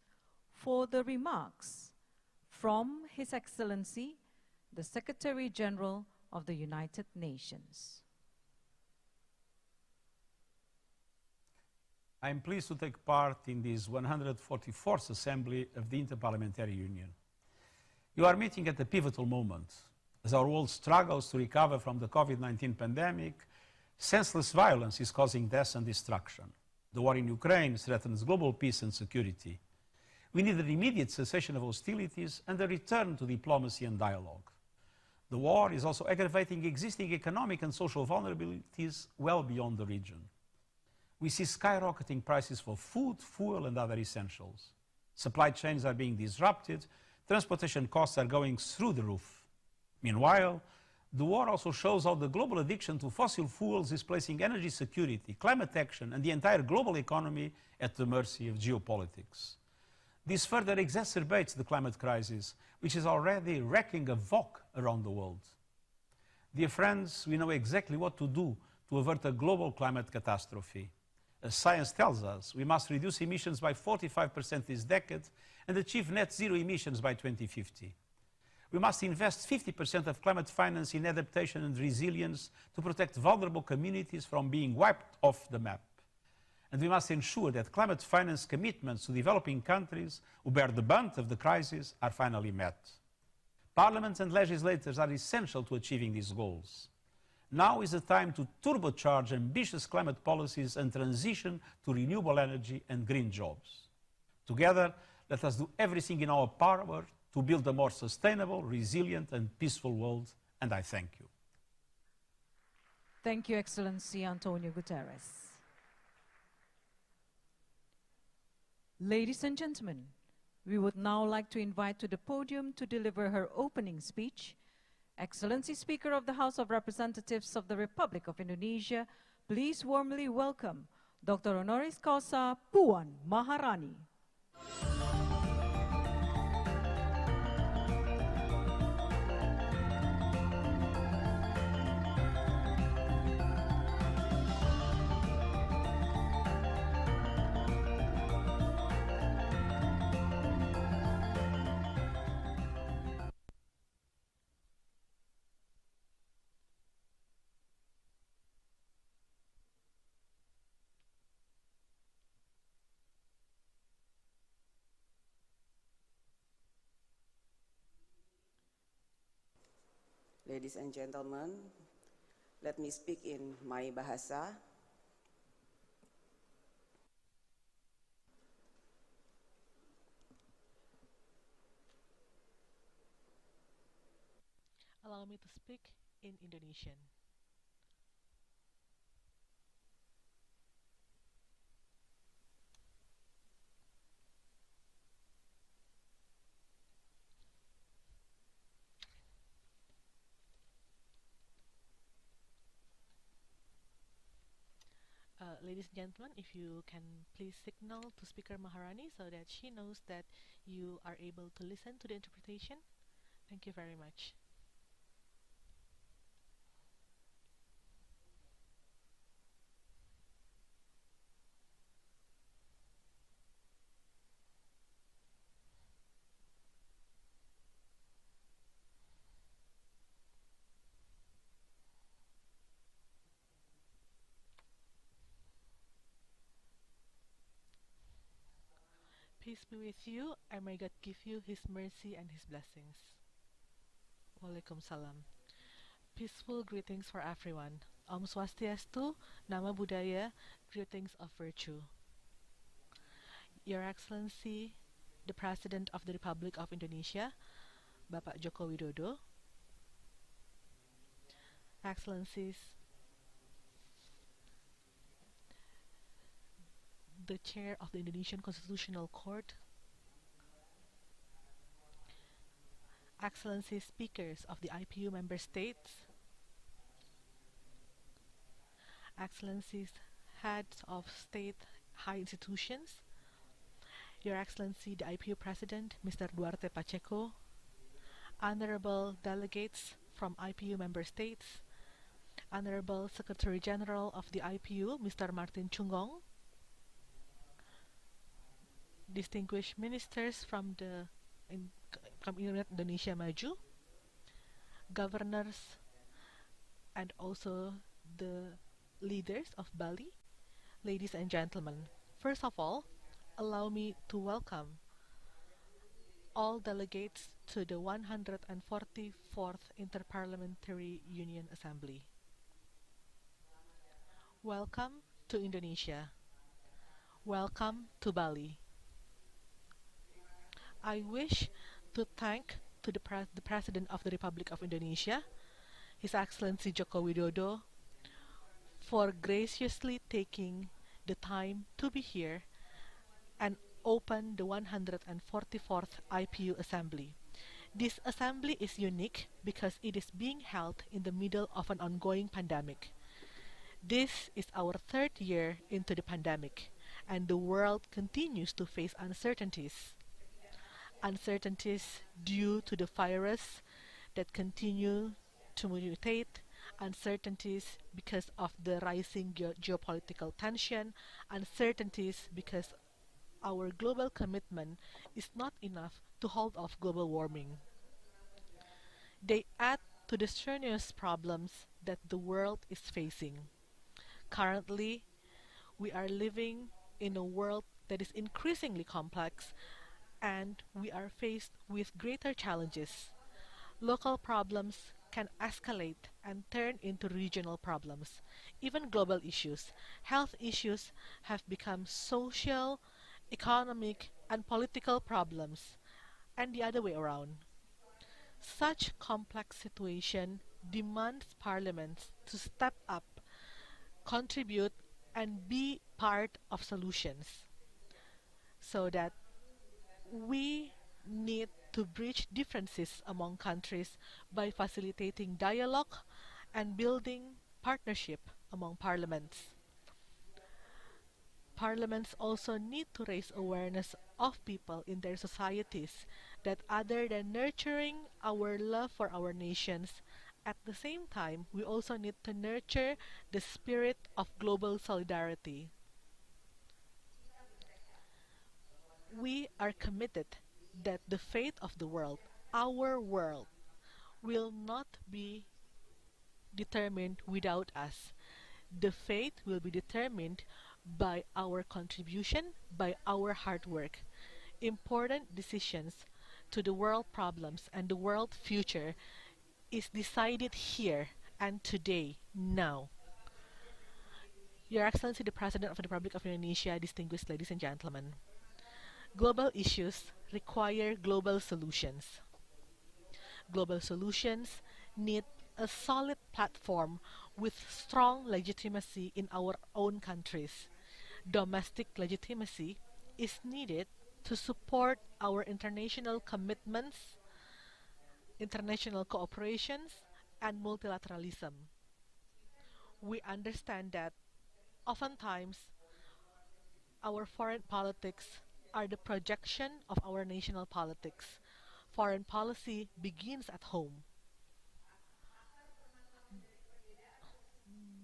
for the remarks from His Excellency, the Secretary General of the United Nations. I am pleased to take part in this 144th Assembly of the Interparliamentary Union. You are meeting at a pivotal moment as our world struggles to recover from the COVID-19 pandemic. Senseless violence is causing death and destruction. The war in Ukraine threatens global peace and security. We need an immediate cessation of hostilities and a return to diplomacy and dialogue. The war is also aggravating existing economic and social vulnerabilities well beyond the region. We see skyrocketing prices for food, fuel, and other essentials. Supply chains are being disrupted, transportation costs are going through the roof. Meanwhile, the war also shows how the global addiction to fossil fuels is placing energy security, climate action, and the entire global economy at the mercy of geopolitics. This further exacerbates the climate crisis, which is already wreaking havoc around the world. Dear friends, we know exactly what to do to avert a global climate catastrophe. As science tells us, we must reduce emissions by 45% this decade and achieve net zero emissions by 2050. We must invest 50% of climate finance in adaptation and resilience to protect vulnerable communities from being wiped off the map. And we must ensure that climate finance commitments to developing countries who bear the brunt of the crisis are finally met. Parliaments and legislators are essential to achieving these goals. Now is the time to turbocharge ambitious climate policies and transition to renewable energy and green jobs. Together, let us do everything in our power to build a more sustainable, resilient, and peaceful world, and I thank you. Thank you, Excellency Antonio Guterres. Ladies and gentlemen, we would now like to invite to the podium to deliver her opening speech, Excellency Speaker of the House of Representatives of the Republic of Indonesia. Please warmly welcome Dr. Honoris Causa Puan Maharani. Ladies and gentlemen, let me speak in my bahasa. Allow me to speak in Indonesian. Ladies and gentlemen, if you can please signal to Speaker Maharani so that she knows that you are able to listen to the interpretation. Thank you very much. Peace be with you, and may God give you His mercy and His blessings. Walaikum salam. Peaceful greetings for everyone. Om Swastiastu, Nama Budaya, greetings of virtue. Your Excellency, the President of the Republic of Indonesia, Bapak Joko Widodo, Excellencies, the Chair of the Indonesian Constitutional Court, Excellencies Speakers of the IPU Member States, Excellencies Heads of State High Institutions, Your Excellency the IPU President, Mr. Duarte Pacheco, Honorable Delegates from IPU Member States, Honorable Secretary General of the IPU, Mr. Martin Chungong, distinguished ministers from Indonesia Maju, governors, and also the leaders of Bali, ladies and gentlemen. First of all, allow me to welcome all delegates to the 144th Interparliamentary Union Assembly. Welcome to Indonesia. Welcome to Bali. I wish to thank the President of the Republic of Indonesia, His Excellency Joko Widodo, for graciously taking the time to be here and open the 144th IPU Assembly. This assembly is unique because it is being held in the middle of an ongoing pandemic. This is our third year into the pandemic, and the world continues to face uncertainties. Uncertainties due to the virus that continue to mutate, uncertainties because of the rising geopolitical tension, uncertainties because our global commitment is not enough to hold off global warming. They add to the strenuous problems that the world is facing. Currently, we are living in a world that is increasingly complex, and we are faced with greater challenges. Local problems can escalate and turn into regional problems. Even global issues, health issues, have become social, economic, and political problems, and the other way around. Such complex situation demands parliaments to step up, contribute, and be part of solutions, so that we need to bridge differences among countries by facilitating dialogue and building partnership among parliaments. Parliaments also need to raise awareness of people in their societies that other than nurturing our love for our nations, at the same time, we also need to nurture the spirit of global solidarity. We are committed that the fate of the world, our world, will not be determined without us. The fate will be determined by our contribution, by our hard work. Important decisions to the world problems and the world future is decided here and today, now. Your Excellency, the President of the Republic of Indonesia, distinguished ladies and gentlemen, global issues require global solutions. Global solutions need a solid platform with strong legitimacy in our own countries. Domestic legitimacy is needed to support our international commitments, international cooperations, and multilateralism. We understand that oftentimes our foreign politics are the projection of our national politics. Foreign policy begins at home.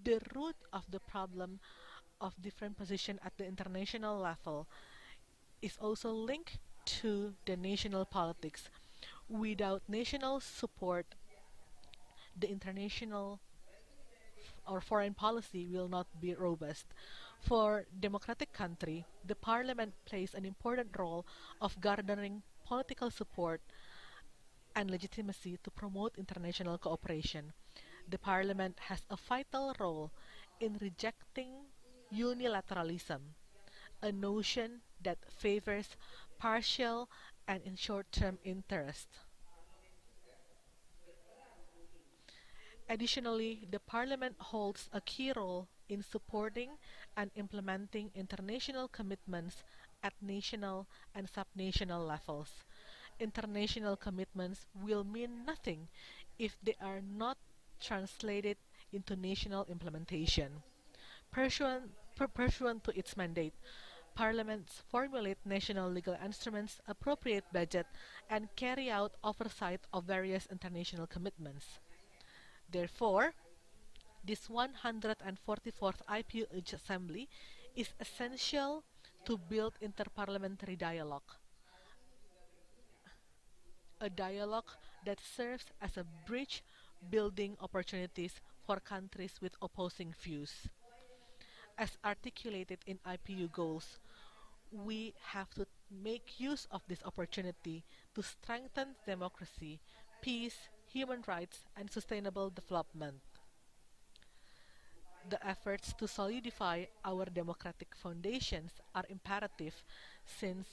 The root of the problem of different position at the international level is also linked to the national politics. Without national support, the international or foreign policy will not be robust. For democratic country, the parliament plays an important role of garnering political support and legitimacy to promote international cooperation. The parliament has a vital role in rejecting unilateralism, a notion that favors partial and in short-term interest. Additionally, the Parliament holds a key role in supporting and implementing international commitments at national and subnational levels. International commitments will mean nothing if they are not translated into national implementation. Pursuant to its mandate, Parliaments formulate national legal instruments, appropriate budget, and carry out oversight of various international commitments. Therefore, this 144th IPU Assembly is essential to build interparliamentary dialogue, a dialogue that serves as a bridge building opportunities for countries with opposing views. As articulated in IPU goals, we have to make use of this opportunity to strengthen democracy, peace, human rights, and sustainable development. The efforts to solidify our democratic foundations are imperative since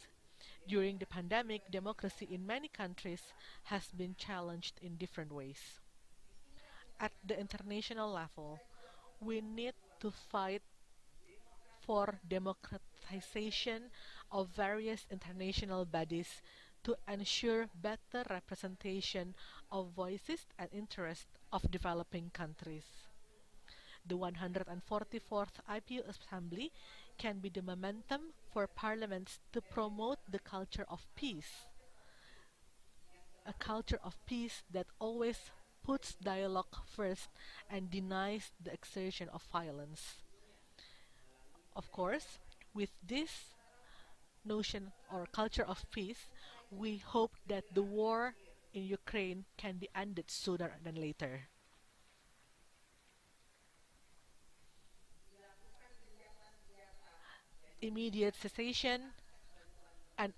during the pandemic, democracy in many countries has been challenged in different ways. At the international level, we need to fight for democratization of various international bodies to ensure better representation of voices and interests of developing countries. The 144th IPU Assembly can be the momentum for parliaments to promote the culture of peace, a culture of peace that always puts dialogue first and denies the exertion of violence. Of course, with this notion or culture of peace, we hope that the war in Ukraine can be ended sooner than later. Immediate cessation and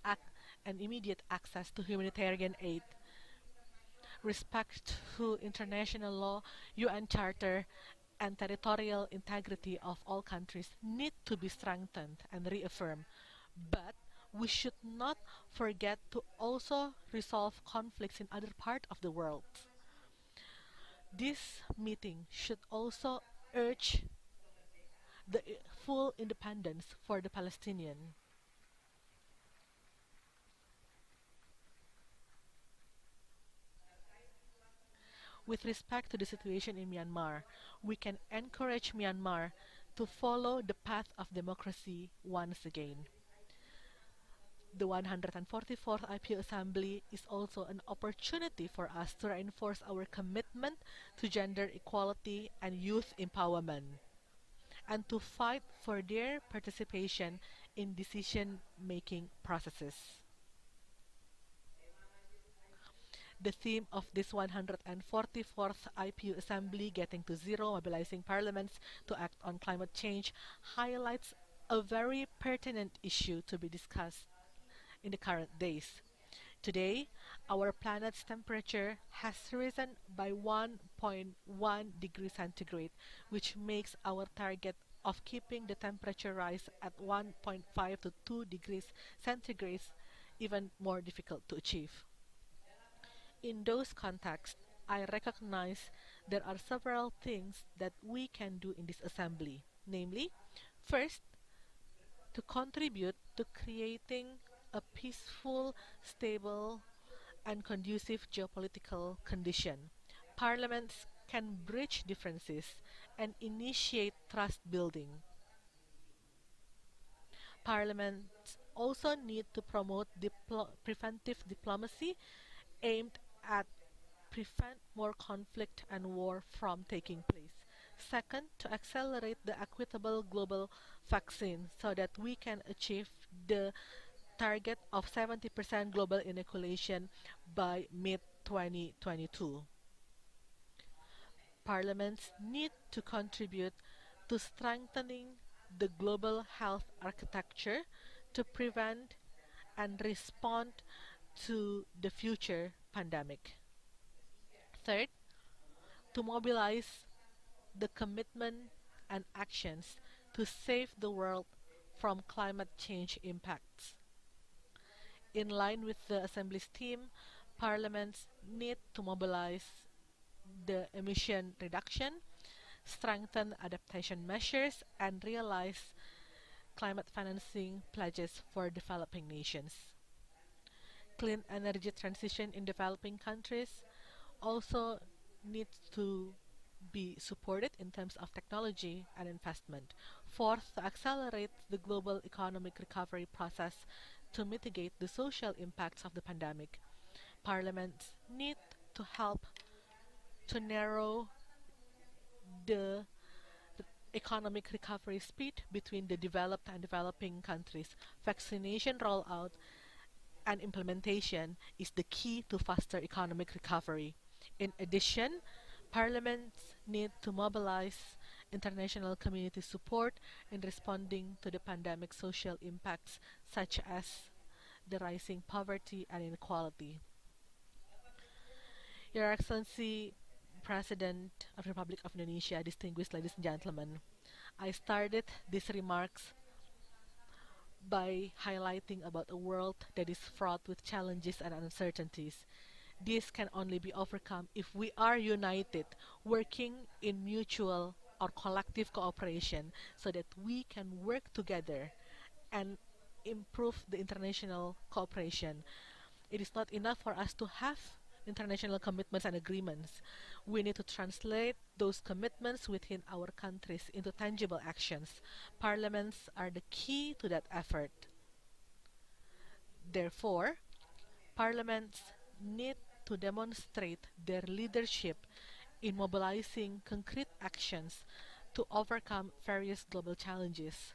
immediate access to humanitarian aid, respect to international law, UN Charter, and territorial integrity of all countries need to be strengthened and reaffirmed. But we should not forget to also resolve conflicts in other parts of the world. This meeting should also urge the full independence for the Palestinian. With respect to the situation in Myanmar, we can encourage Myanmar to follow the path of democracy once again. The 144th IPU Assembly is also an opportunity for us to reinforce our commitment to gender equality and youth empowerment, and to fight for their participation in decision-making processes. The theme of this 144th IPU Assembly, Getting to Zero, Mobilizing Parliaments to Act on Climate Change, highlights a very pertinent issue to be discussed in the current days. Today, our planet's temperature has risen by 1.1 degrees centigrade, which makes our target of keeping the temperature rise at 1.5 to 2 degrees centigrade even more difficult to achieve. In those contexts, I recognize there are several things that we can do in this assembly. Namely, first, to contribute to creating a peaceful, stable, and conducive geopolitical condition. Parliaments can bridge differences and initiate trust building. Parliaments also need to promote preventive diplomacy aimed at prevent more conflict and war from taking place. Second, to accelerate the equitable global vaccine so that we can achieve the target of 70% global inoculation by mid-2022. Parliaments need to contribute to strengthening the global health architecture to prevent and respond to the future pandemic. Third, to mobilize the commitment and actions to save the world from climate change impacts. In line with the Assembly's theme, parliaments need to mobilize the emission reduction, strengthen adaptation measures, and realize climate financing pledges for developing nations. Clean energy transition in developing countries also needs to be supported in terms of technology and investment. Fourth, to accelerate the global economic recovery process to mitigate the social impacts of the pandemic. Parliaments need to help to narrow the economic recovery speed between the developed and developing countries. Vaccination rollout and implementation is the key to faster economic recovery. In addition, parliaments need to mobilize international community support in responding to the pandemic's social impacts, such as the rising poverty and inequality. Your Excellency, President of the Republic of Indonesia, distinguished ladies and gentlemen, I started these remarks by highlighting about a world that is fraught with challenges and uncertainties. This can only be overcome if we are united, working in mutual or collective cooperation so that we can work together and improve the international cooperation. It is not enough for us to have international commitments and agreements. We need to translate those commitments within our countries into tangible actions. Parliaments are the key to that effort. Therefore, parliaments need to demonstrate their leadership in mobilizing concrete actions to overcome various global challenges.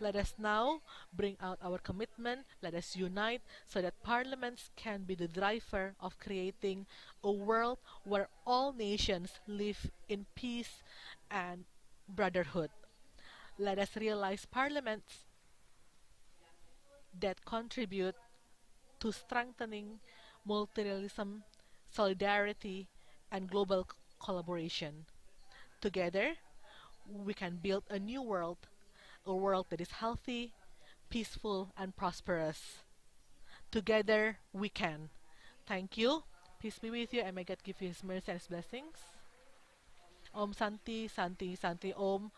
Let us now bring out our commitment. Let us unite so that parliaments can be the driver of creating a world where all nations live in peace and brotherhood. Let us realize parliaments that contribute to strengthening multilateralism, solidarity, and global collaboration. Together, we can build a new world, a world that is healthy, peaceful, and prosperous. Together, we can. Thank you. Peace be with you, and may God give you His mercy and His blessings. Om Santi, Santi, Santi Om,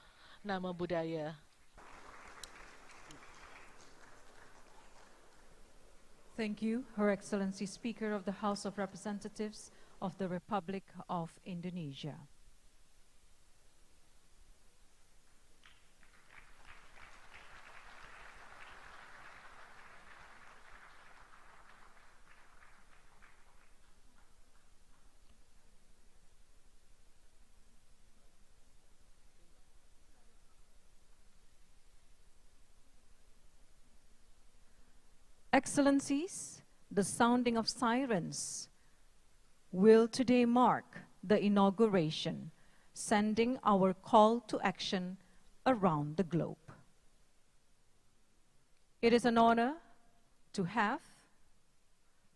Namo Buddhaya. Thank you, Her Excellency Speaker of the House of Representatives of the Republic of Indonesia. Excellencies, the sounding of sirens will today mark the inauguration, sending our call to action around the globe. It is an honor to have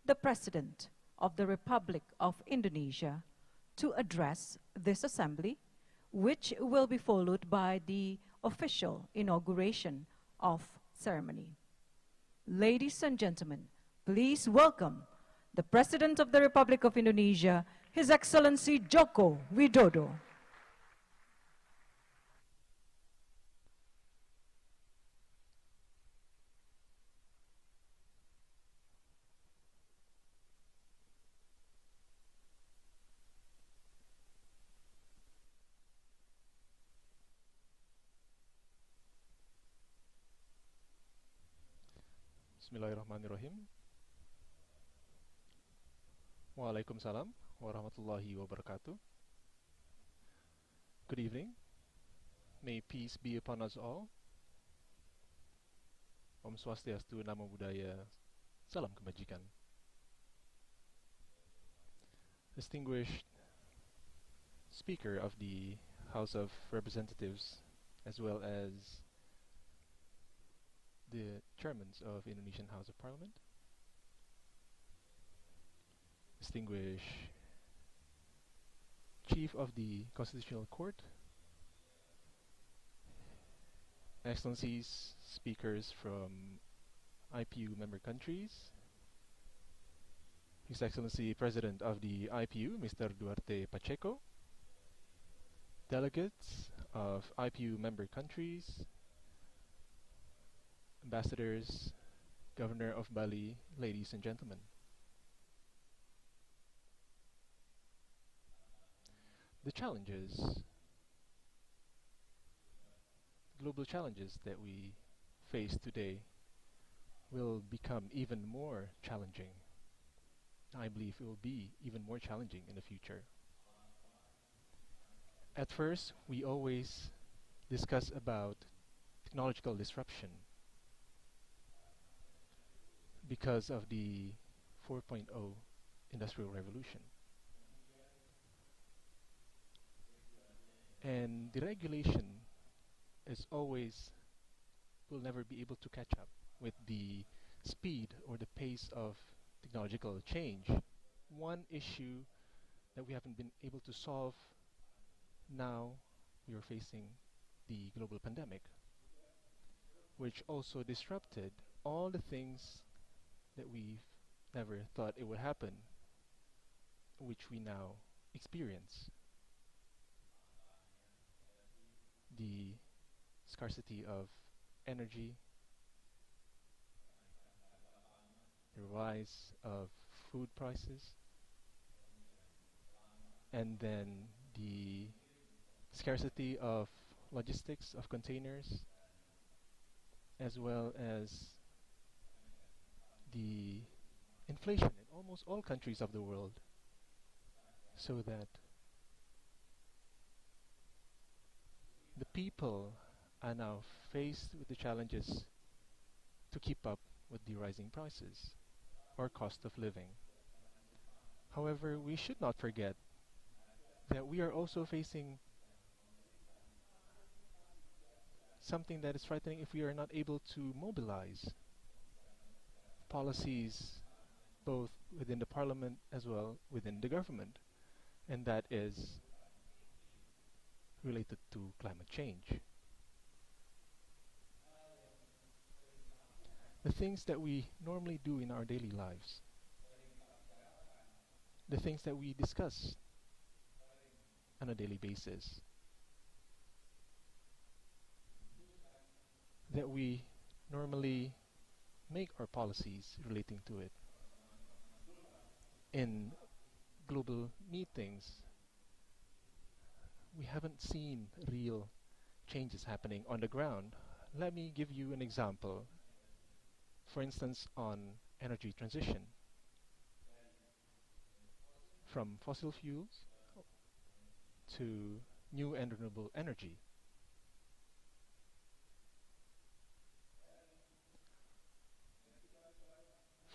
the President of the Republic of Indonesia to address this assembly, which will be followed by the official inauguration of ceremony. Ladies and gentlemen, please welcome the President of the Republic of Indonesia, His Excellency Joko Widodo. Bismillahirrahmanirrahim. Waalaikumsalam warahmatullahi wabarakatuh. Good evening. May peace be upon us all. Om Swastiastu, Namo Buddhaya, Salam Kebajikan. Distinguished Speaker of the House of Representatives, as well as the Chairmen of Indonesian House of Parliament, distinguished Chief of the Constitutional Court, Excellencies, speakers from IPU member countries, His Excellency President of the IPU, Mr. Duarte Pacheco, delegates of IPU member countries, ambassadors, Governor of Bali, ladies and gentlemen. The challenges, global challenges that we face today will become even more challenging. I believe it will be even more challenging in the future. At first, we always discuss about technological disruption because of the 4.0 Industrial Revolution. And the regulation is always will never be able to catch up with the speed or the pace of technological change. One issue that we haven't been able to solve. Now we are facing the global pandemic, which also disrupted all the things that we've never thought it would happen, which we now experience. The scarcity of energy, the rise of food prices, and then the scarcity of logistics of containers, as well as the inflation in almost all countries of the world, so that the people are now faced with the challenges to keep up with the rising prices or cost of living. However, we should not forget that we are also facing something that is frightening if we are not able to mobilize policies both within the parliament as well within the government, and that is related to climate change. The things that we normally do in our daily lives, the things that we discuss on a daily basis, that we normally make our policies relating to it. In global meetings, we haven't seen real changes happening on the ground. Let me give you an example. For instance, on energy transition, from fossil fuels to new and renewable energy.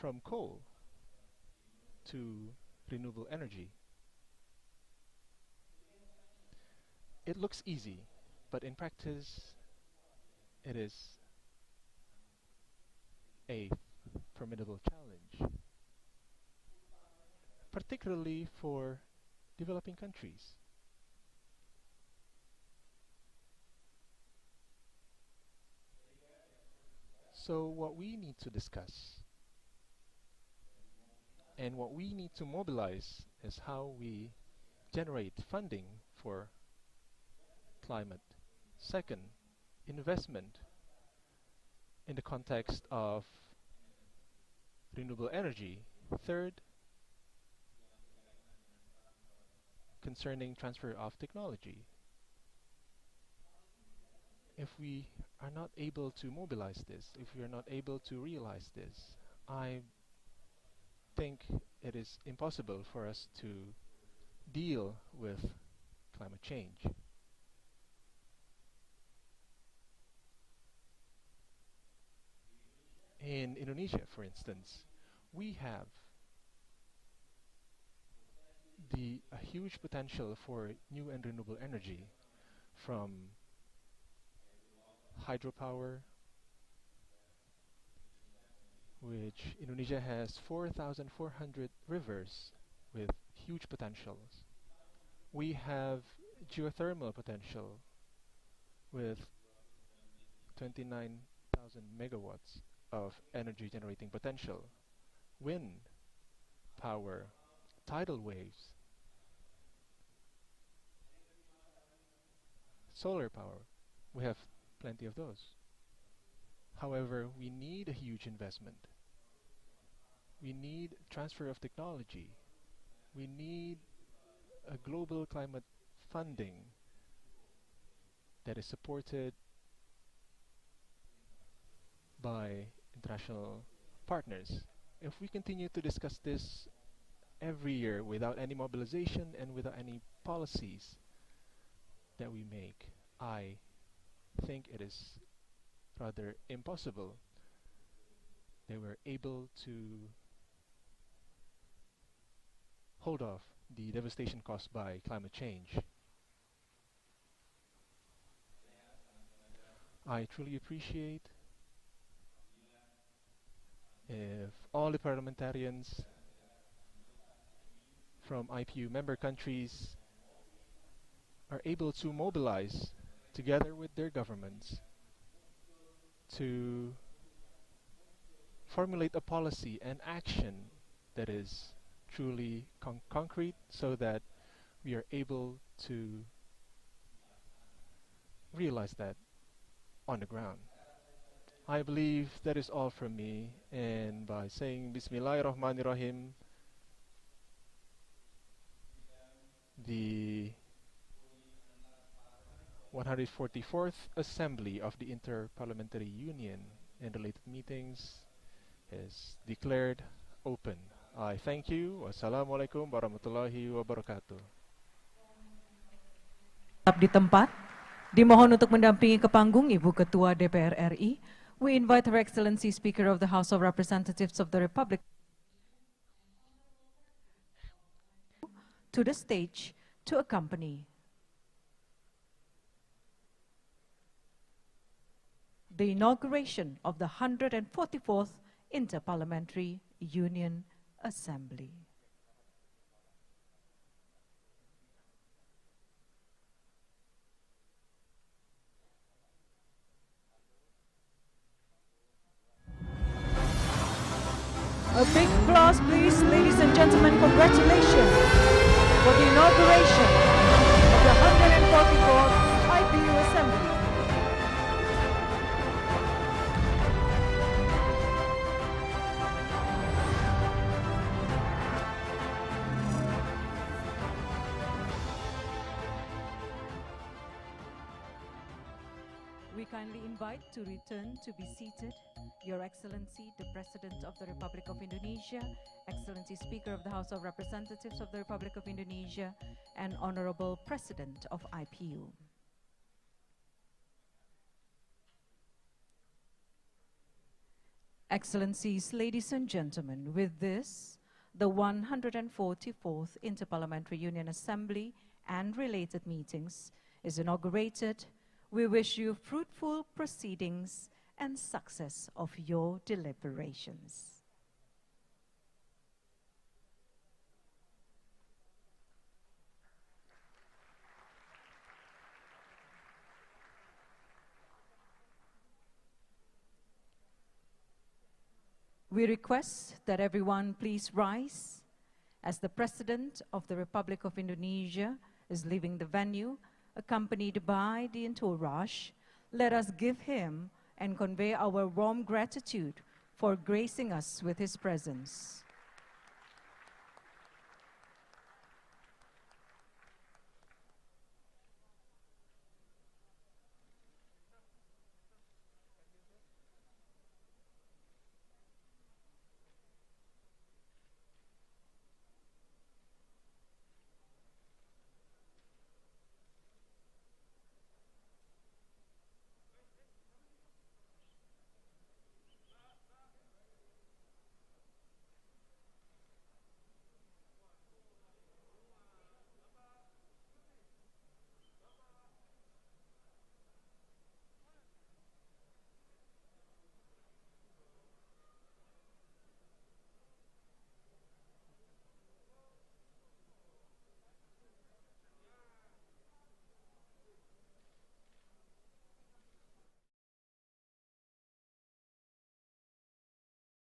From coal to renewable energy. It looks easy, but in practice it is a formidable challenge, particularly for developing countries. So what we need to discuss and what we need to mobilize is how we generate funding for climate. Second, investment in the context of renewable energy. Third, concerning transfer of technology. If we are not able to mobilize this, if we are not able to realize this, I think it is impossible for us to deal with climate change. In Indonesia, for instance, we have a huge potential for new and renewable energy, from hydropower, which Indonesia has 4,400 rivers with huge potentials. We have geothermal potential with 29,000 megawatts of energy generating potential, wind power, tidal waves, solar power. We have plenty of those. However, we need a huge investment. We need transfer of technology. We need a global climate funding that is supported by international partners. If we continue to discuss this every year without any mobilization and without any policies that we make, I think it is rather impossible that we're able to hold off the devastation caused by climate change. I truly appreciate if all the parliamentarians from IPU member countries are able to mobilize together with their governments to formulate a policy and action that is truly concrete, so that we are able to realize that on the ground. I believe that is all from me, and by saying Bismillahirrahmanirrahim, the 144th Assembly of the Inter-Parliamentary Union and related meetings is declared open. I thank you. Wassalamualaikum warahmatullahi wabarakatuh. Di tempat, dimohon untuk mendampingi ke panggung Ibu Ketua DPR RI. We invite Her Excellency Speaker of the House of Representatives of the Republic to the stage to accompany the inauguration of the 144th Inter-Parliamentary Union Assembly. A big applause, please, ladies and gentlemen. Congratulations for the inauguration of the 144th IPU Assembly. We kindly invite to return to be seated Your Excellency, the President of the Republic of Indonesia, Excellency Speaker of the House of Representatives of the Republic of Indonesia, and Honorable President of IPU. Excellencies, ladies and gentlemen, with this, the 144th Inter-Parliamentary Union Assembly and related meetings is inaugurated. We wish you fruitful proceedings and success of your deliberations. We request that everyone please rise as the President of the Republic of Indonesia is leaving the venue, accompanied by the entourage. Let us give him and convey our warm gratitude for gracing us with his presence.